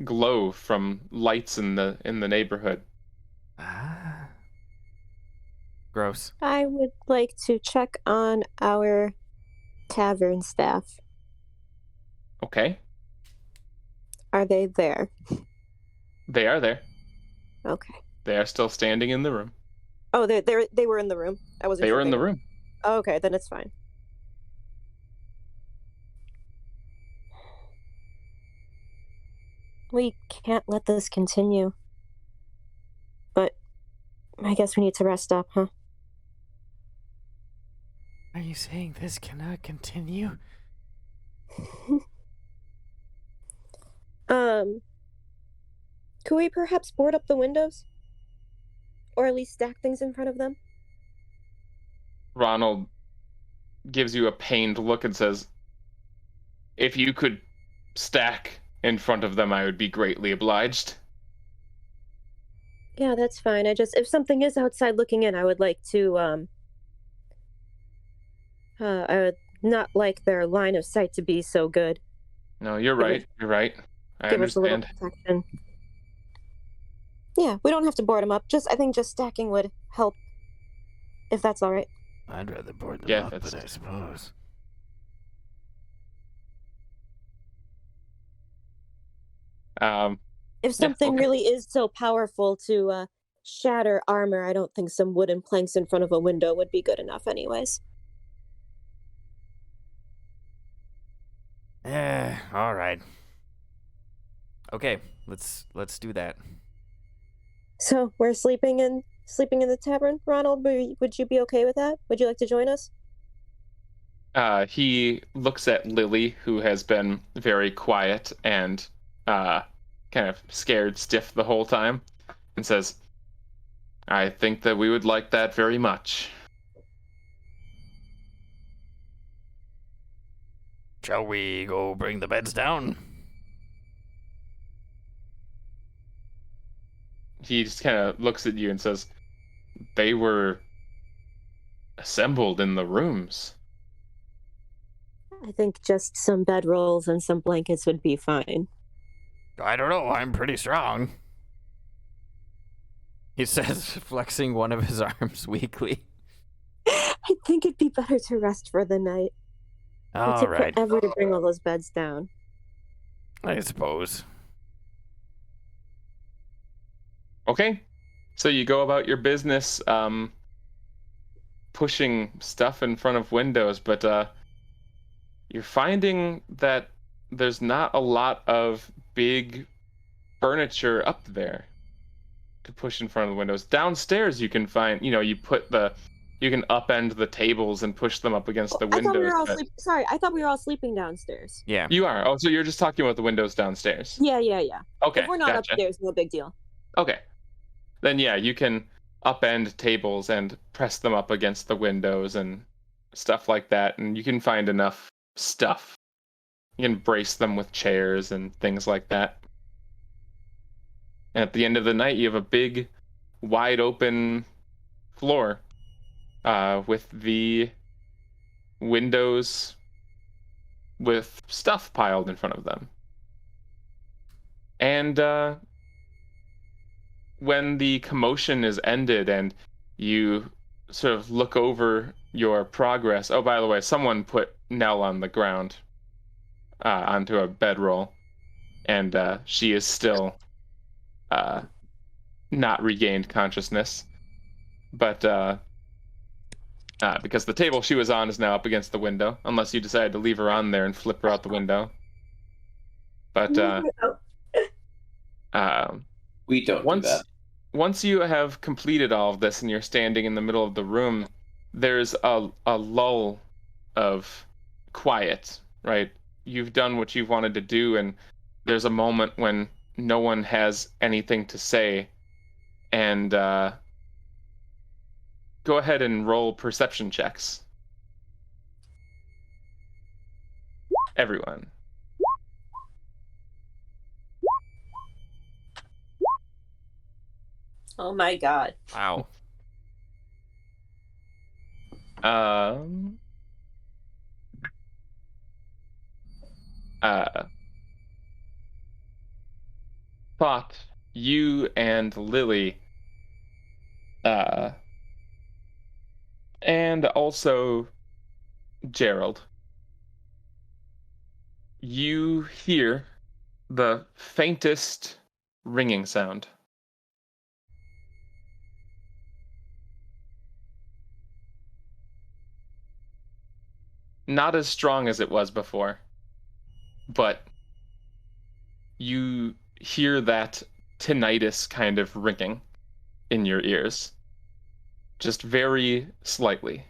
glow from lights in the neighborhood. Ah. Gross. I would like to check on our tavern staff. Okay, Are they there? they are there. Okay. They are still standing in the room. Oh, they were in the room. I wasn't. They sure were in the were. room. Oh, okay, then it's fine. We can't let this continue. But I guess we need to rest up, huh? Are you saying this cannot continue? Could we perhaps board up the windows? Or at least stack things in front of them? Ronald gives you a pained look and says, "If you could stack in front of them, I would be greatly obliged." Yeah, that's fine. If something is outside looking in, I would like to, I would not like their line of sight to be so good. No, you're right. You're right. I Give us a little understand. protection. Yeah, we don't have to board them up. I think just stacking would help, if that's all right. I'd rather board them Yeah, up, that's- but I suppose. If something okay. really is so powerful to shatter armor, I don't think some wooden planks in front of a window would be good enough, anyways. All right. Okay, let's do that. So we're sleeping in the tavern, Ronald. Would you be okay with that? Would you like to join us? He looks at Lily, who has been very quiet and kind of scared stiff the whole time, and says, "I think that we would like that very much." Shall we go bring the beds down? He just kind of looks at you and says, "They were assembled in the rooms." I think just some bedrolls and some blankets would be fine. I don't know. I'm pretty strong. He says, flexing one of his arms weakly. I think it'd be better to rest for the night. It All took right. forever to bring all those beds down. I suppose. Okay, so you go about your business, pushing stuff in front of windows, but you're finding that there's not a lot of big furniture up there to push in front of the windows. Downstairs, you can find, you can upend the tables and push them up against the I thought we windows. were all but- Sorry, I thought we were all sleeping downstairs. Yeah. You are. Oh, so you're just talking about the windows downstairs. Yeah. Okay, If we're not gotcha. upstairs, no big deal. Okay. Then yeah, you can upend tables and press them up against the windows and stuff like that, and you can find enough stuff. You can brace them with chairs and things like that. And at the end of the night, you have a big, wide open floor with the windows with stuff piled in front of them. And when the commotion is ended and you sort of look over your progress. Oh, by the way, someone put Nell on the ground onto a bedroll, and she is still not regained consciousness. But because the table she was on is now up against the window, unless you decide to leave her on there and flip her out the window. But We don't once do that. once you have completed all of this and you're standing in the middle of the room, there's a lull of quiet, right? You've done what you've wanted to do, and there's a moment when no one has anything to say. And go ahead and roll perception checks. Everyone. Oh my god. Wow. Thought, you and Lily, and also Gerald, you hear the faintest ringing sound. Not as strong as it was before, but you hear that tinnitus kind of ringing in your ears, just very slightly.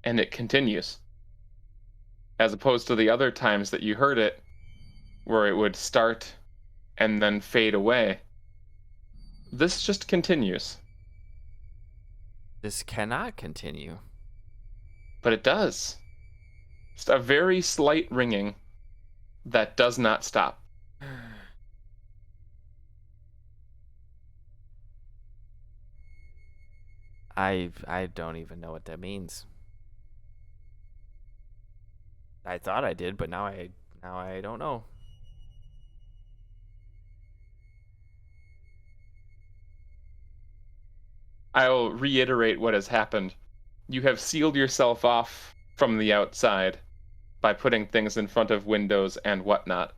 And it continues, as opposed to the other times that you heard it, where it would start and then fade away. This just continues. This cannot continue. But it does. Just a very slight ringing that does not stop. I don't even know what that means. I thought I did, but now I don't know. I'll reiterate what has happened. You have sealed yourself off from the outside by putting things in front of windows and whatnot.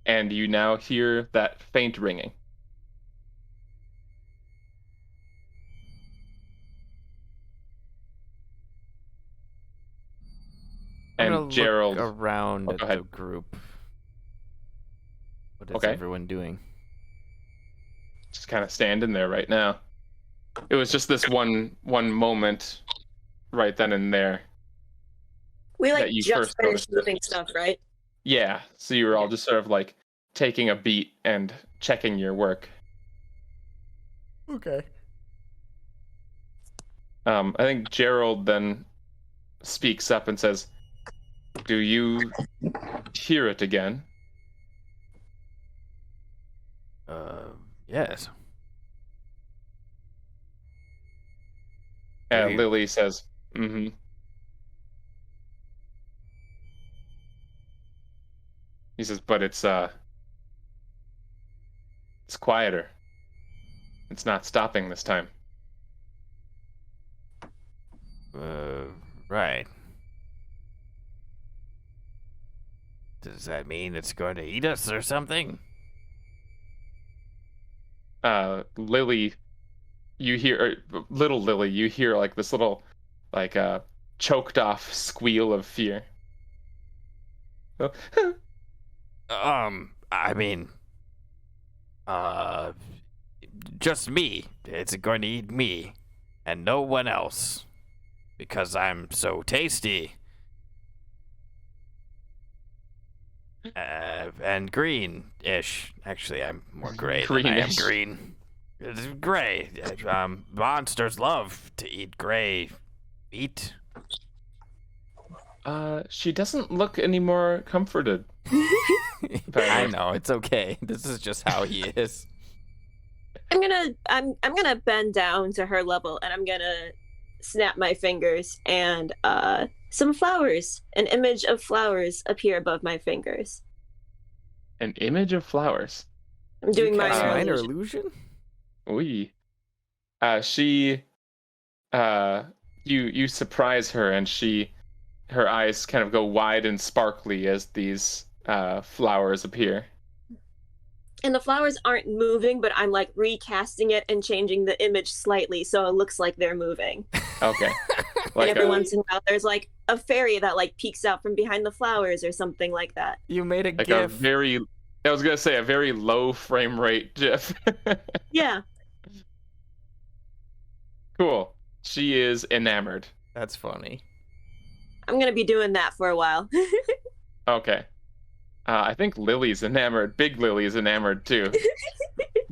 And you now hear that faint ringing. I'm gonna And Gerald, look around at go the ahead. group. What is Okay. everyone doing? just kind of standing there right now. It was just this one moment right then and there. We That like you just first finished noticed it. moving stuff, right? Yeah, so you were all just sort of like taking a beat and checking your work. Okay. I think Gerald then speaks up and says, "Do you hear it again?" Yes. And Maybe- Lily says, "Mm-hmm." He says, "But it's quieter. It's not stopping this time." Right. Does that mean it's going to eat us or something? Lily, you hear, little Lily, you hear like this little, like choked off squeal of fear. I mean, just me. It's going to eat me and no one else because I'm so tasty. And green-ish. Actually, I'm more gray than I am Greenish. green. It's gray. Monsters love to eat gray meat. She doesn't look any more comforted. I know, it's okay. This is just how he is. I'm gonna bend down to her level and I'm gonna snap my fingers and some flowers, an image of flowers appear above my fingers. An image of flowers. I'm doing You cast minor minor illusion. illusion? She, you surprise her, and her eyes kind of go wide and sparkly as these flowers appear. And the flowers aren't moving, but I'm like recasting it and changing the image slightly so it looks like they're moving. Okay. Like and every a- once in a while, there's like a fairy that like peeks out from behind the flowers or something like that. You made a like a gif. very, I was gonna say a very low frame rate GIF. Yeah. Cool. She is enamored. That's funny. I'm gonna be doing that for a while. Okay. I think Lily's enamored. Big Lily is enamored too.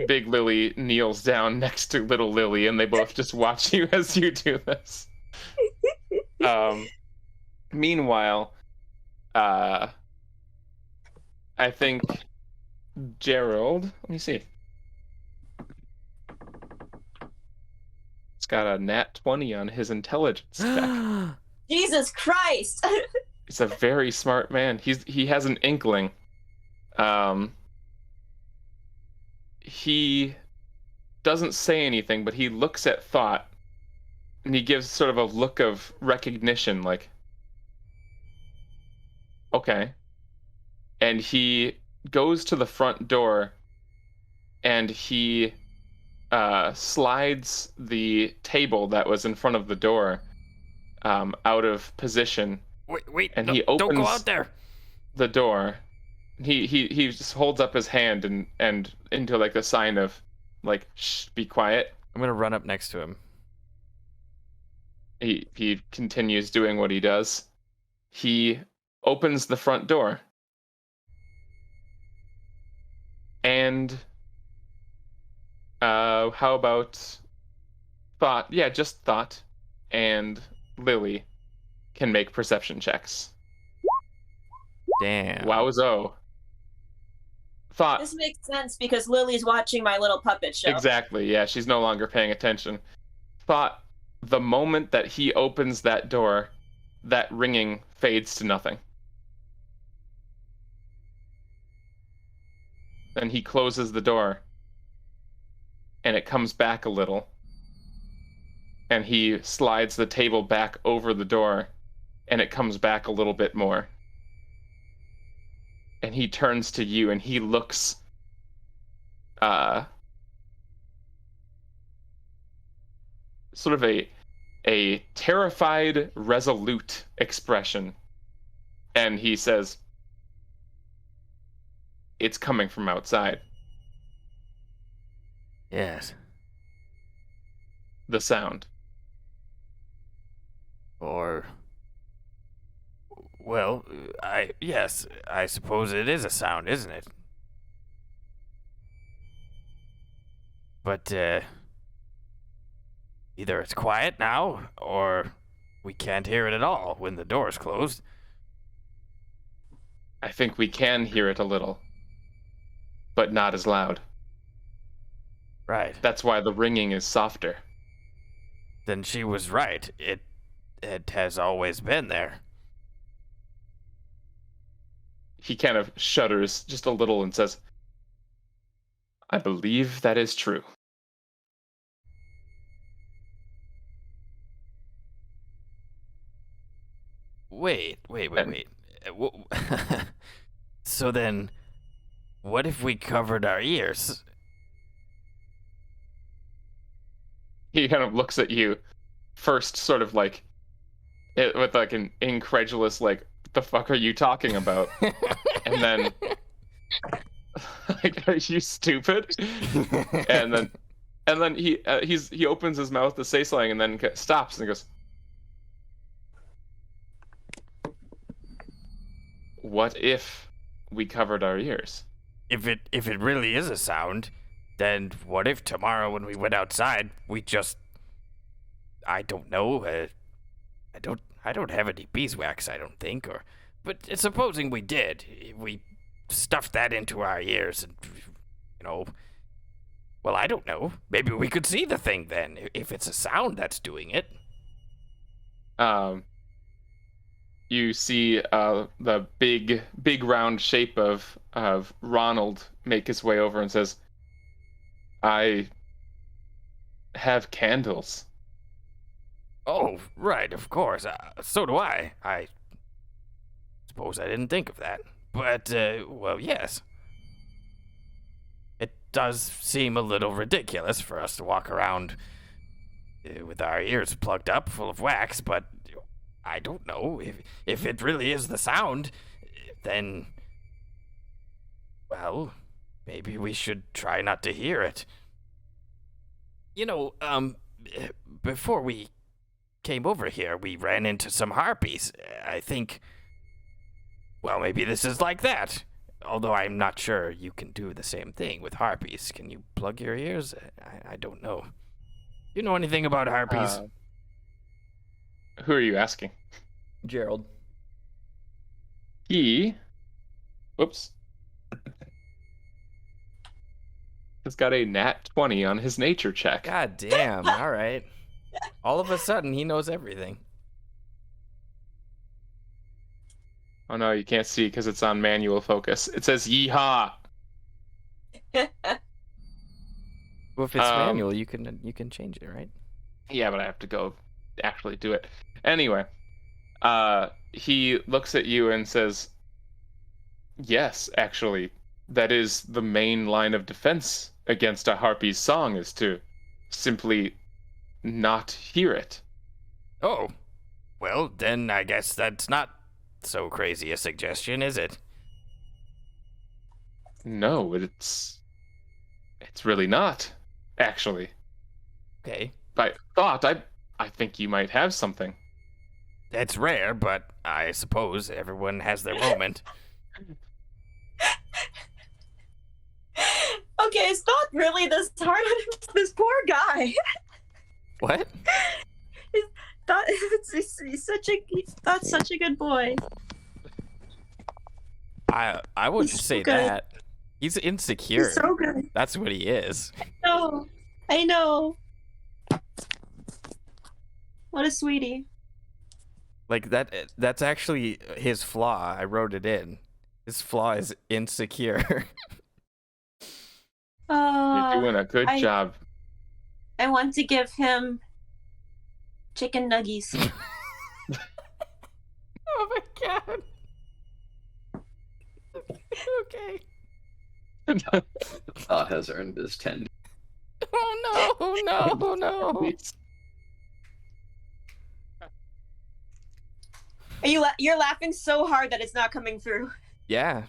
Big Lily kneels down next to little Lily, and they both just watch you as you do this. Meanwhile, I think Gerald. Let me see. He's got a nat 20 on his intelligence check. Jesus Christ! He's a very smart man. He has an inkling. He doesn't say anything, but he looks at Thought, and he gives sort of a look of recognition, like, okay. And he goes to the front door, and he slides the table that was in front of the door out of position. Wait, And no, he don't go opens- out there. The door. He just holds up his hand and into like the sign of like, shh, be quiet. I'm gonna run up next to him. He continues doing what he does. He opens the front door. And how about Thought? Yeah, just Thought and Lily can make perception checks. Damn. Wowzo. Thought. This makes sense because Lily's watching my little puppet show. Exactly, yeah, she's no longer paying attention. Thought the moment that he opens that door, that ringing fades to nothing. Then he closes the door, and it comes back a little. And he slides the table back over the door, and it comes back a little bit more. And he turns to you, and he looks sort of a terrified, resolute expression. And he says, "It's coming from outside." Yes. The sound. Or. Well, yes, I suppose it is a sound, isn't it? But, either it's quiet now, or we can't hear it at all when the door is closed. I think we can hear it a little, but not as loud. Right. That's why the ringing is softer. Then she was right. It has always been there. He kind of shudders just a little and says, "I believe that is true." Wait. And- So then, what if we covered our ears? He kind of looks at you, first sort of like, with like an incredulous like, "What the fuck are you talking about?" And then, like, "Are you stupid?" And then he opens his mouth to say something, and then stops and goes, "What if we covered our ears?" If it really is a sound, then what if tomorrow when we went outside we just I don't know, I don't have any beeswax, I don't think, but supposing we did, we stuffed that into our ears and well, I don't know. Maybe we could see the thing then if it's a sound that's doing it. You see the big round shape of Ronald make his way over and says, "I have candles." Oh, right, of course. So do I. I suppose I didn't think of that. But, well, yes. It does seem a little ridiculous for us to walk around with our ears plugged up, full of wax, but I don't know if it really is the sound. Then, well, maybe we should try not to hear it. You know, before we came over here, we ran into some harpies. I think, well, maybe this is like that. Although I'm not sure you can do the same thing with harpies. Can you plug your ears? I don't know. You know anything about harpies? Who are you asking? Gerald. He, whoops, has got a nat 20 on his nature check. God damn, all right. All of a sudden, he knows everything. Oh no, you can't see because it's on manual focus. It says yeehaw. Well, if it's Um, manual, you can change it, right? Yeah, but I have to go actually do it. Anyway, he looks at you and says, yes, actually, that is the main line of defense against a harpy's song, is to simply not hear it. Oh, well, then I guess that's not so crazy a suggestion, is it? No, it's really not, actually. Okay. I think you might have something. That's rare, but I suppose everyone has their moment. Okay, it's not really this hard on this poor guy. What? He's such a good boy. I wouldn't He's so say good. that. He's insecure. He's so good. That's what he is. No, I know. What a sweetie. Like that's actually his flaw. I wrote it in. His flaw is insecure. You're doing a good job. I want to give him chicken nuggies. Oh my god. Okay. Thought has earned his 10. Oh no. You're laughing so hard that it's not coming through. Yeah.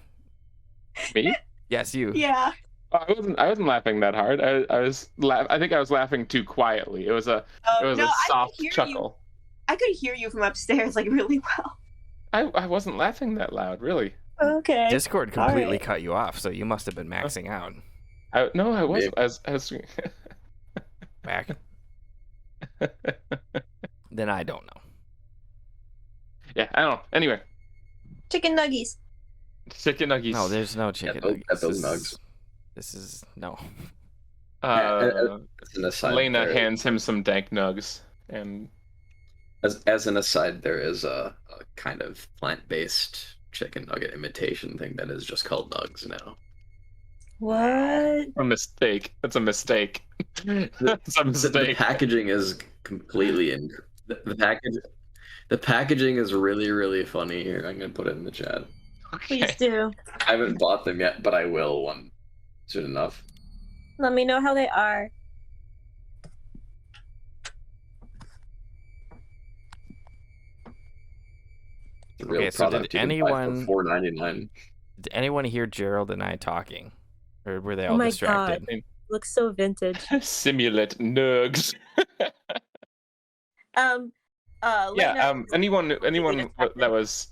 Me? Yes, you. Yeah. I wasn't laughing that hard. I think I was laughing too quietly. It was a soft chuckle. I could hear you from upstairs like really well. I wasn't laughing that loud, really. Okay. Discord completely Alright. cut you off, so you must have been maxing out. I wasn't. I was Back. Then I don't know. yeah, I don't know. Anyway, Chicken nuggies. chicken nuggies. No, there's no chicken those- nuggets. those This nugs. is- This is no. As an aside, Lena there- hands him some dank nugs, and as an aside, there is a kind of plant-based chicken nugget imitation thing that is just called nugs now. What? a mistake. That's a mistake. That's a The mistake. packaging is completely in the package. The packaging is really, really funny here. I'm gonna put it in the chat. Please Okay. do. I haven't bought them yet, but I will one soon enough. Let me know how they are. The real Okay, so did product you can buy anyone- for $4.99. Did anyone hear Gerald and I talking? Or were they all Oh my distracted? Looks so vintage. Simulate nugs. Lena, Anyone distracted. that was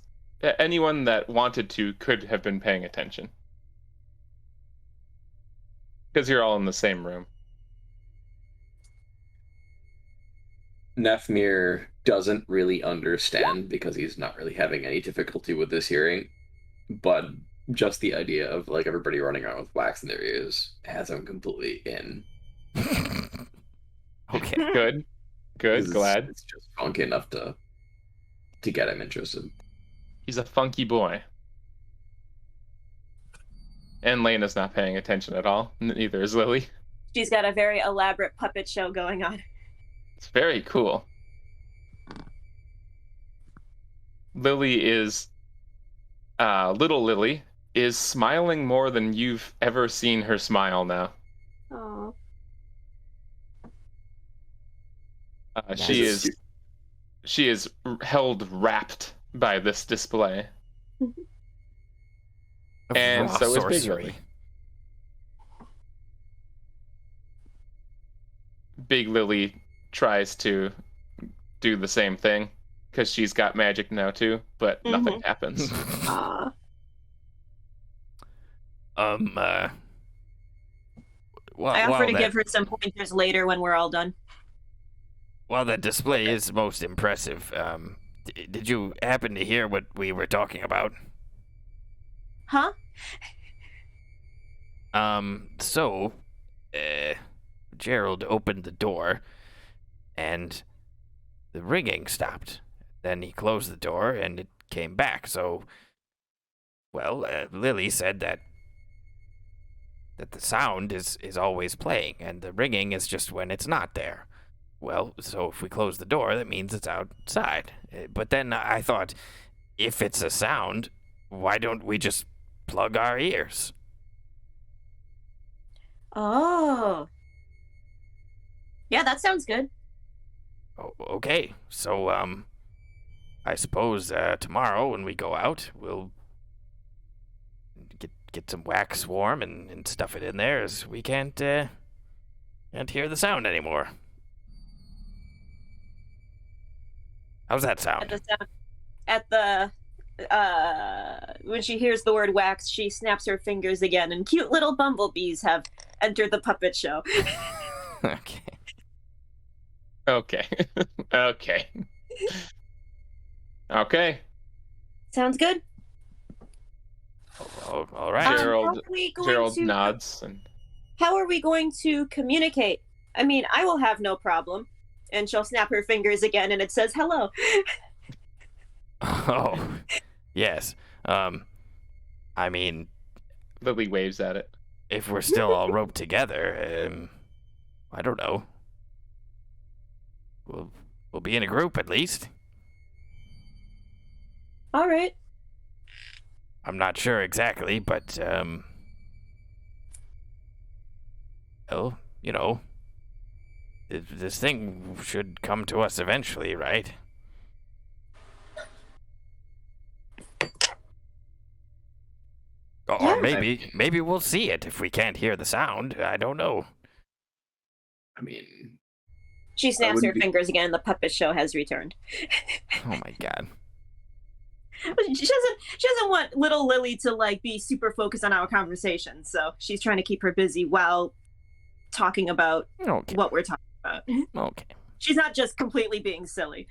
anyone that wanted to could have been paying attention because you're all in the same room. Nefmir doesn't really understand because he's not really having any difficulty with this hearing, but just the idea of like everybody running around with wax in their ears has him completely in. Okay. Good, It's- glad. it's just funky enough to get him interested. He's a funky boy. And Lena's not paying attention at all. Neither is Lily. she's got a very elaborate puppet show going on. It's very cool. Lily is, little Lily is smiling more than you've ever seen her smile now. Oh. She is held rapt by this display. Of And raw so is Big sorcery. Lily. Big Lily tries to do the same thing because she's got magic now too, but nothing happens. Ah. Well, I offer while to that, give her some pointers later when we're all done. while that display is most impressive, did you happen to hear what we were talking about? Huh? So, Gerald opened the door, and the ringing stopped. Then he closed the door, and it came back. So, well, Lily said that the sound is always playing, and the ringing is just when it's not there. Well, so if we close the door, that means it's outside. But then I thought, if it's a sound, why don't we just plug our ears? Oh. Yeah, that sounds good. Okay, so, I suppose, tomorrow when we go out, we'll get some wax swarm and stuff it in there, as we can't hear the sound anymore. How's that sound? When she hears the word wax, she snaps her fingers again, and cute little bumblebees have entered the puppet show. Okay. Okay. Okay. Okay. Sounds good. All right. Gerald nods and How are we going to communicate? I mean, I will have no problem. And she'll snap her fingers again, and it says hello. Oh, yes. I mean, Lily waves at it. if we're still all roped together, I don't know. We'll be in a group at least. All right. I'm not sure exactly, but well, you know, this thing should come to us eventually, right? Or maybe we'll see it if we can't hear the sound. I don't know. I mean, She snaps wouldn't her be- fingers again. The puppet show has returned. Oh my god. She doesn't want little Lily to like be super focused on our conversation, so she's trying to keep her busy while talking about Okay. what we're talking about. Okay. She's not just completely being silly.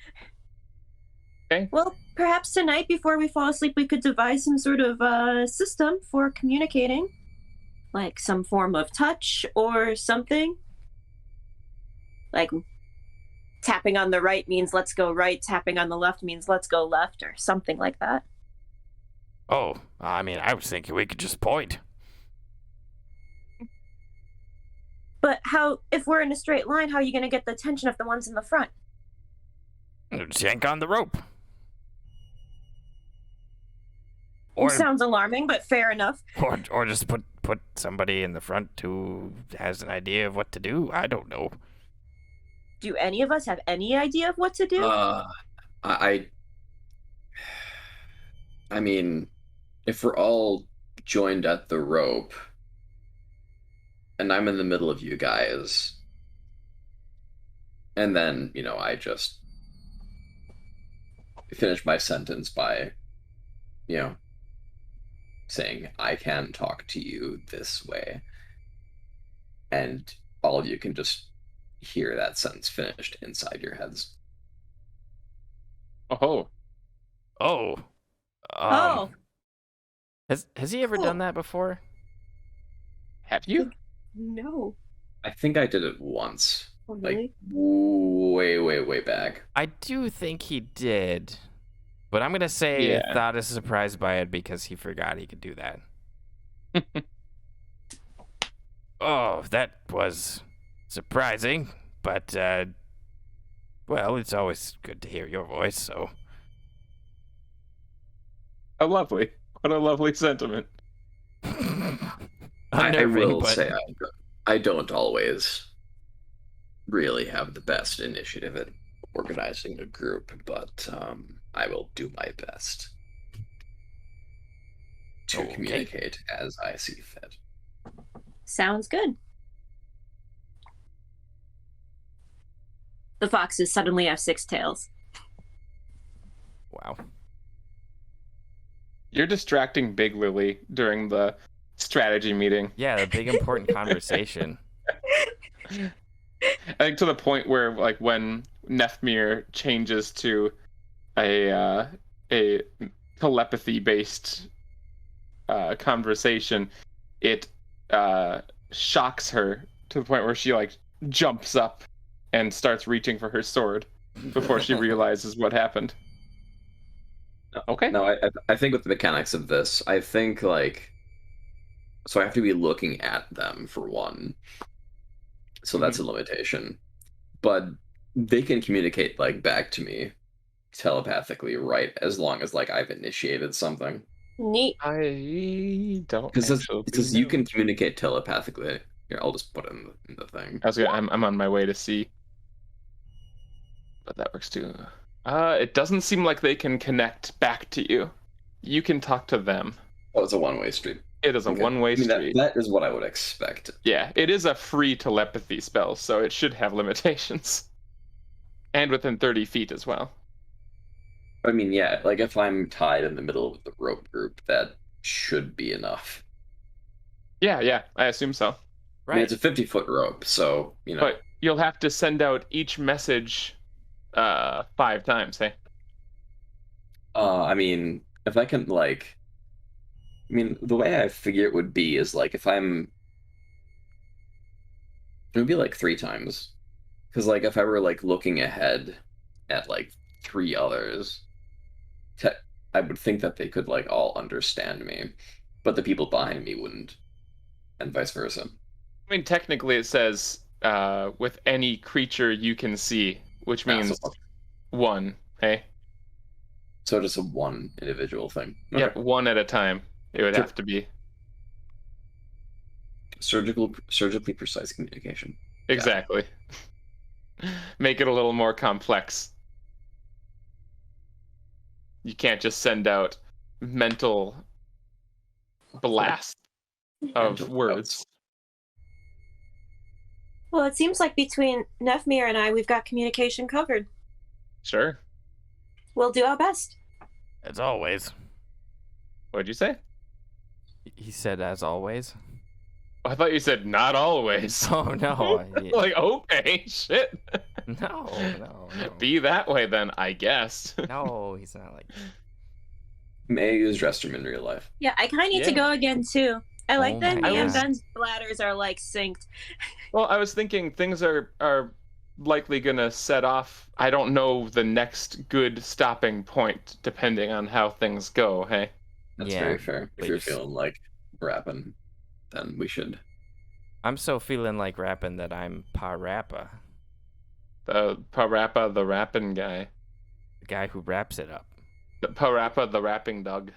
Okay. Well, perhaps tonight before we fall asleep, we could devise some sort of system for communicating, like some form of touch or something. Like tapping on the right means let's go right, tapping on the left means let's go left, or something like that. Oh, I mean, I was thinking we could just point. But how, if we're in a straight line, how are you going to get the attention of the ones in the front? Just yank on the rope. Or Sounds alarming, but fair enough. or just put somebody in the front who has an idea of what to do. I don't know. Do any of us have any idea of what to do? I mean, if we're all joined at the rope, and I'm in the middle of you guys, and then, you know, I just finish my sentence by, you know, saying, I can talk to you this way. And all of you can just hear that sentence finished inside your heads. Oh. Oh. Oh. Has he ever Cool. done that before? Have you? No. I think I did it once. Oh, really? Like way back. I do think he did. But I'm going to say Yeah. thought is surprised by it because he forgot he could do that. Oh, that was surprising. But, well, it's always good to hear your voice, so. How lovely. What a lovely sentiment. I Unnerving, will but say I don't always really have the best initiative organizing a group, but I will do my best to Okay. communicate as I see fit. Sounds good. The foxes suddenly have 6 tails. Wow. You're distracting Big Lily during the strategy meeting. Yeah, the big important conversation. I think to the point where, like, when Nefmir changes to a telepathy-based conversation, it shocks her to the point where she like jumps up and starts reaching for her sword before she realizes what happened. Okay. No, I think with the mechanics of this, I think like, so I have to be looking at them for one. So that's a limitation. But they can communicate like back to me telepathically, right? As long as like I've initiated something. Neat. I don't Because actually you know. can communicate telepathically. Here, I'll just put it in the thing. I'm on my way to see, but that works too. It doesn't seem like they can connect back to you. You can talk to them. Oh, it's a one-way street. It is a Okay. one-way I mean, street. that is what I would expect. Yeah, it is a free telepathy spell, so it should have limitations. And within 30 feet as well. I mean, yeah, like if I'm tied in the middle of the rope group, that should be enough. Yeah, I assume so. I mean, Right. it's a 50-foot rope, so, you know. But you'll have to send out each message 5 times, hey? I mean, if I can, like, I mean, the way I figure it would be is like if it would be like 3 times, because like if I were like looking ahead at like 3 others, I would think that they could like all understand me, but the people behind me wouldn't, and vice versa. I mean, technically it says with any creature you can see, which means So, 1, hey? so just a one individual thing. Yep, 1 at a time. It would Sure. have to be. Surgically precise communication. Exactly. Make it a little more complex. You can't just send out mental blast of Mental words. Well, it seems like between Nefmir and I, we've got communication covered. Sure. We'll do our best. As always. What'd you say? He said, as always. I thought you said not always. Oh, no. Like, okay, shit. No. Be that way then, I guess. No, he's not like. May use restroom in real life. Yeah, I kind of need to Yeah. go again, too. I like Oh that my me and God. Ben's bladders are, like, synced. Well, I was thinking things are likely gonna set off. I don't know the next good stopping point, depending on how things go. Hey, That's Yeah, very fair. If but you're just- feeling like rapping, then we should. I'm so feeling like rapping that I'm Parappa, the Parappa the rapping guy, the guy who wraps it up. the Parappa the rapping dog.